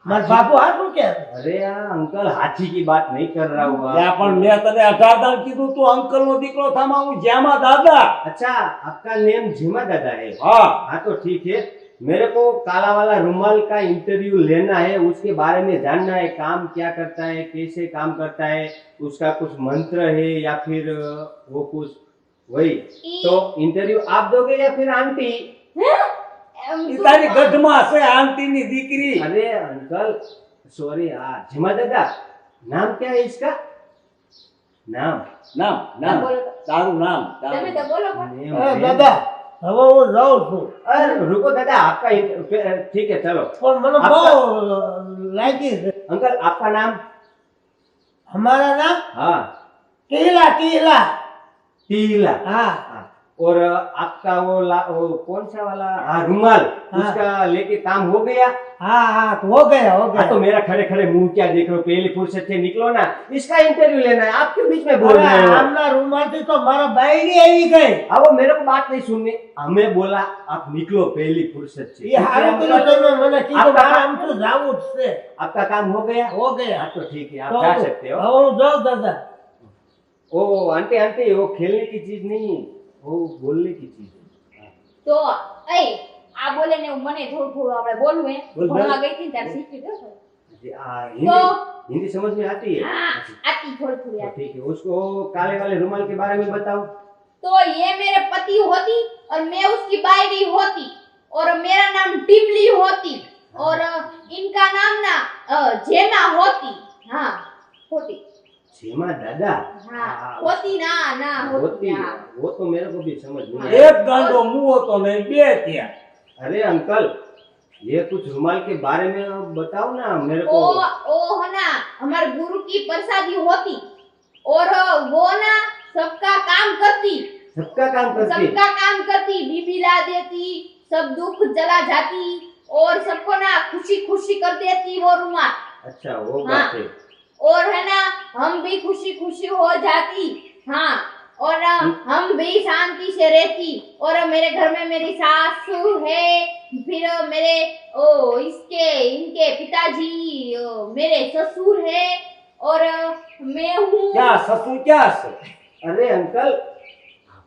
મારા બાપુ હાથું કે अरे यार अंकल, हाथी की बात नहीं कर रहा हूँ। ત્યાં પણ મેં તને 18 દાડ કીધું તું અંકલનો દીકરો થામા હું જ્યામાં દાદા। अच्छा, आपका नेम झीमा दादा है? હા हाँ तो ठीक है, मेरे को काला वाला रुमाल का इंटरव्यू लेना है, उसके बारे में जानना है, काम क्या करता है, कैसे काम करता है, उसका कुछ मंत्र है या फिर वो कुछ वही। तो इंटरव्यू आप दोगे या फिर आंटी? ઈ તારી ગઢમાં છે આંટીની દીકરી। अरे अंकल सॉरी, झिमा दादा, नाम क्या है इसका? नाम? નામ નામ બોલો તો. તારું નામ તમે તારું તો બોલો પણ नेम, એ नेम। દાદા હવે હું જાઉં છું। अरे रुको दादा, आपका ठीक है चलो। પણ મને આપકા- બહુ લાગી છે। अंकल आपका नाम? અમારા નામ हाँ, ટીલા ટીલા। टीला। હા हाँ, और आपका वो कौन सा वाला रुमाल, हाँ। उसका लेके काम हो गया? હા હા हो गया हो हाँ, गया। तो मेरा खड़े खड़े मुंह क्या देख रहे हो, पहली फुर्सत से निकलो ना, इसका इंटरव्यू लेना है, आप क्यों बीच में बोल અરે रहे हो? આમના રૂમાલથી તો મારા બાયડી આવી ગઈ। अब वो मेरे को बात नहीं सुननी, हमें बोला आप निकलो पहली फुर्सत से। એ હારું કર્યું તમે મને કીધું આપકા મારે કામ- આમ તો જાવું જ છે। आपका काम हो गया? हो गया। हाँ तो ठीक है, आप તો जा सकते हो। હવે હું જાઉં દાદા। ओ आंटी आंटी, वो खेलने की चीज नहीं है, वो बोलने की चीज है। તો એ આ બોલે ને મને થોડું આપણે બોલવું હે બોલ, બોલ. ભણવા ગઈ હતી ને ત્યારે શીખી ગયો છું. हिंदी तो- हिंदी समझ में आती है? हाँ आती थोड़ी तो आती ठीक है, उसको काले वाले रुमाल के बारे में बताओ। तो ये मेरे पति होती और मैं उसकी बायरी होती और मेरा नाम टिमली होती और इनका नाम ना जेमा होती। हाँ होती। झीमा दादा? हाँ हाँ, होती ना ना होती होती, हाँ। वो तो मेरे को भी समझ नहीं आया। એક ગાંડો મુવો તો નહીં બે ત્યાં। अरे अंकल, ये कुछ रुमाल के बारे में बताओ ना मेरे ओ को। ओ है ना हमारे गुरु की प्रसादी होती और वो ना सबका काम करती सबका काम करती? सबका काम करती बीबी ला देती सब दुख जला जाती और सबको ना खुशी खुशी कर देती वो रुमाल। अच्छा वो हाँ। बात है। और है ना हम भी खुशी खुशी हो जाती। हाँ और हम भी शांति से रहती और मेरे घर में मेरी सासू है फिर फिर मेरे इसके इनके पिताजी मेरे ससुर है और मैं हूँ। क्या ससुर क्या से? अरे अंकल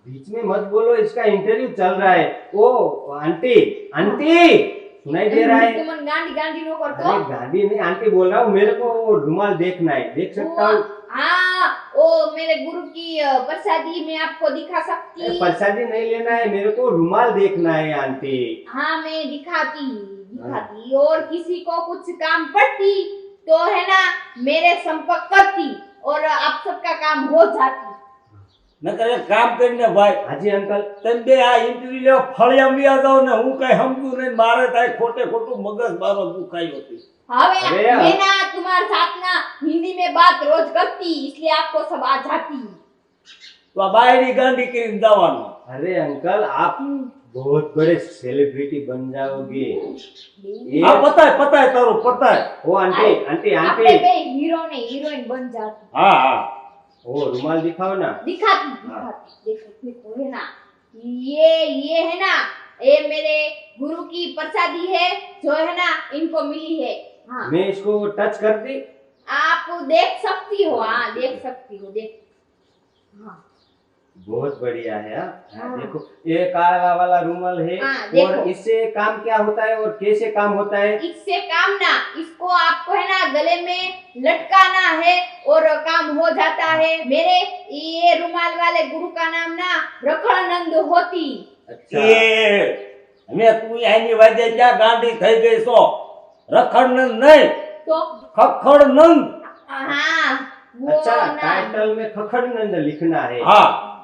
बीच में मत बोलो, इसका इंटरव्यू चल रहा है। ओ आंटी आंटी सुनाई दे रहा है? तुम गांडी गांडी नो करतो। अरे गाड़ी नहीं आंटी बोल रहा हूँ, मेरे को वो रुमाल देखना है, देख सकता हूँ? हाँ ओ मेरे गुरु की प्रसादी मैं आपको दिखा सकती। प्रसादी नहीं लेना है, मेरे को रुमाल देखना है आंटी। हाँ मैं दिखाती और किसी को कुछ काम पड़ती तो है ना मेरे संपर्क करती और आप सबका काम हो जाती। નકર એક કામ કરીને ભાઈ, હાજી અંકલ। તમે બે આ ઇન્ટરવ્યુ લેવા ફળિયામાં વ્યા જાઓ ને હું કઈ સમજુ નહીં, મારે થાય ખોટે ખોટું મગજ મારો દુખાઈ હતી। હવે अरे मैं ना तुम्हारे साथ ना हिंदी में बात रोज करती इसलिए आपको सब आ जाती। તો આ બાયની ગાંડી કરીને જવાનું। अरे अंकल आप बहुत बड़े सेलिब्रिटी बन जाओगे। હા પતાય તારું પતાય। ओ आंटी आंटी આપણે आंटी બે हीरो ने हीरोइन बन जाती। હા હા वो रुमाल दिखाओ ना। दिखाती देखो है ना ये है ना ये मेरे गुरु की प्रसादी है जो है ना इनको मिली है। हाँ मैं इसको टच कर दी? आप देख सकती हो। हाँ देख सकती हो देख। हाँ बहुत बढ़िया है। हाँ? हाँ। देखो ये काला वाला रुमाल है। हाँ, देखो। और इससे काम क्या होता है और कैसे काम होता है? इससे काम ना इसको आपको है ना गले में लटकाना है और काम हो जाता है। मेरे ये रुमाल वाले गुरु का नाम ना रखड़नंद होती। अच्छा એ અમે તું એની વાજે ક્યાં ગાંડી થઈ ગઈ છો? રખડનંદ નહીં, तो ખખડનંદ। हाँ वो अच्छा ना टाइटल में खखड़नंद लिखना है। હા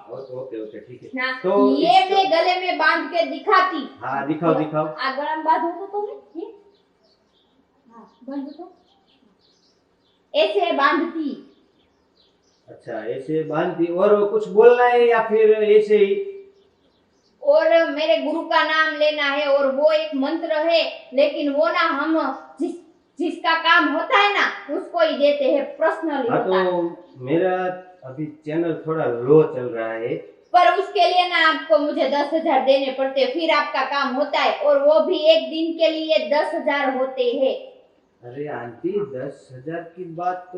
ओके ओके ठीक है। ना तो ये इस- मैं गले में बांध के दिखाती। हाँ दिखाओ दिखाओ। आ गला में बांधो तो तुम्हें ये हाँ बांधो तो ऐसे बांधती। अच्छा ऐसे बांधती और कुछ बोलना है या फिर ऐसे ही? और मेरे गुरु का नाम लेना है और वो एक मंत्र है लेकिन वो ना हम जिसका काम होता है ना उसको ही देते हैं पर्सनली हाँ होता है। तो मेरा अभी चैनल थोड़ा लो चल रहा है। पर उसके लिए ना आपको मुझे 10,000 देने पड़ते हैं फिर आपका काम होता है और वो भी एक दिन के लिए 10,000 होते हैं। अरे आंटी 10,000 की बात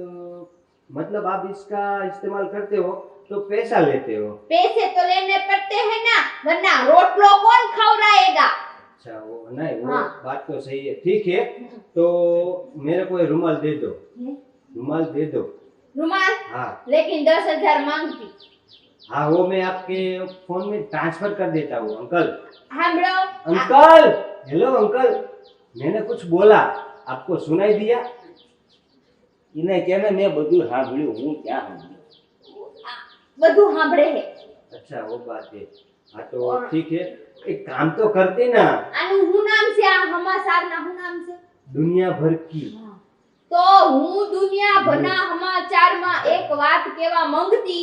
मतलब आप इसका इस्तेमाल करते हो तो पैसा लेते हो? पैसे तो लेने पड़ते हैं ना वरना रोटलो कौन खवराएगा। अच्छा वो नहीं वो हाँ। बात तो सही है। ठीक है तो मेरे को ये रुमाल दे दो, रुमाल दे दो। रुमाल हाँ लेकिन 10,000 मांगती। हाँ वो मैं आपके फोन में ट्रांसफर कर देता हूँ अंकल। हम अंकल हेलो अंकल, मैंने कुछ बोला आपको सुनाई दिया? એને કે ને મેં બધું સાંભળ્યું, હું ક્યાં સાંભળ્યું? બધું સાંભળે है। अच्छा वो बात है। हाँ तो ठीक है एक काम तो करते ना, આનું હું નામ છે આ હમાસારના હું નામ છે दुनिया भर की। તો હું દુનિયાભરના સમાચારમાં એક વાત કહેવા માંગતી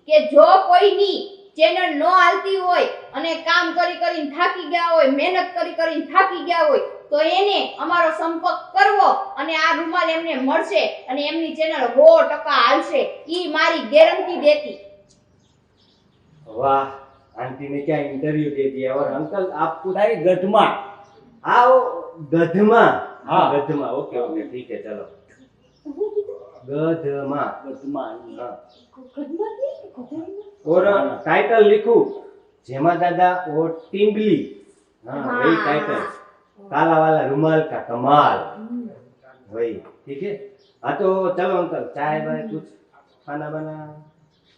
કે જો કોઈની ચેનલ ન હાલતી હોય અને કામ કરીને થાકી ગયા હોય મહેનત કરીને થાકી ગયા હોય તો એને અમારો સંપર્ક કરવો અને આ રૂમાલ એમને મળશે અને એમની ચેનલ 100% હાલશે ઈ મારી ગેરંટી દેતી। वाह आंटी ने क्या इंटरव्यू दे दिया। और अंकल आपको તારી ગઢમાં आओ गधमा। हाँ। गधमा ओके ओके ठीक है चलो गधमा। ગઢમાં हाँ। और टाइटल लिखू जेमा दादा और टिम्बली। हाँ वही टाइटल, काला वाला रुमाल का कमाल वही। ठीक है हाँ तो चलो अंकल चाय बाय कुछ खाना बना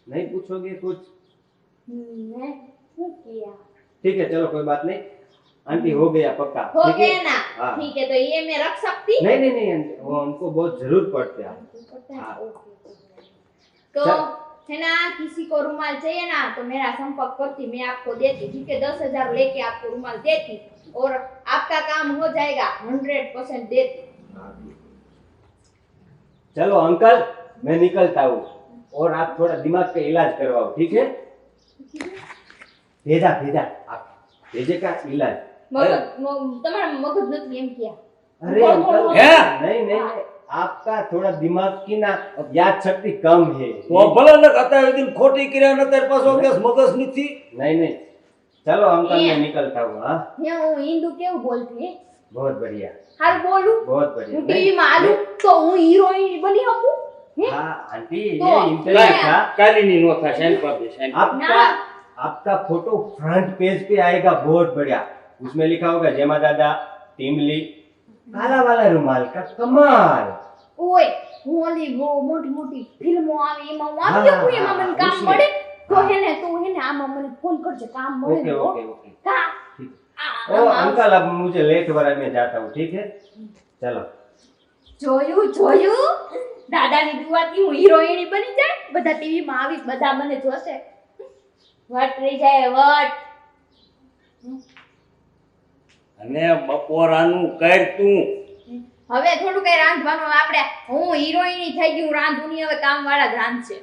नहीं पूछोगे कुछ? मैं શું किया ठीक है चलो कोई बात नहीं आंटी हो गया पक्का। हो ठीक है? गया ना हाँ। ठीक है तो ये मैं रख सकती नहीं नहीं नहीं आंटी वो हमको बहुत जरूर पड़ते हैं। हाँ। तो चल। है ना किसी को रुमाल चाहिए ना तो मेरा संपर्क करती मैं आपको देती। ठीक है 10,000 लेके आपको रुमाल देती और आपका काम हो जाएगा 100% देती। चलो अंकल मैं निकलता हूँ और आप थोड़ा दिमाग का इलाज करवाओ ठीक है? भेजा भेजा आप भेजे का इलाज। મગજ તમારા મગજ નથી એમ ક્યાં अरे अंकल है? नहीं नहीं नहीं, आपका थोड़ा दिमाग की ना याद शक्ति कम है। તો ભલે ને અત્યારે દિન ખોટી કર્યા ને તારી પાછો કેસ મગજ નથી। नहीं नहीं चलो अंकल मैं निकलता हूँ। हाँ હે હું હિન્દુ કેવું બોલતી હે बहुत बढ़िया, હારું બોલું बहुत હું बढ़िया। ટીવી માં આલું તો હું હિરોઈન બની શકું હે हाँ आंटी तो ये इंटरव्यू था કાલીની નો થાય સાઈન પર દે સાઈન आपका आपका फोटो फ्रंट पेज पे आएगा बहुत बढ़िया। उसमें लिखा होगा जेमा दादा टीमली काला वाला रुमाल का कमाल। ઓય હું ઓલી બહુ મોટી મોટી ફિલ્મો આવે એમાં હું આવી હા, શકું એમાં મને કામ ઉસમે. મળે તો હા. હેને તું હેને આમાં મને ફોન કરજે કામ મળે ओके ને હો. Okay okay. કા ओ अंकल अब मुझे लेट हो रहा है, मैं जाता हूँ, ठीक है चलो। જોયું દાદાની દુઆથી હું હિરોઈન બની જાય બધા ટીવી માં આવીશ બધા મને જોશે વટ રહી જાય વટ અને બપોરાનું કર તું હવે થોડું કઈ રાંધવાનું આપણે હું હિરોઈન થઈ ગયું રાંધુની હવે કામ વાળા જ રાંધશે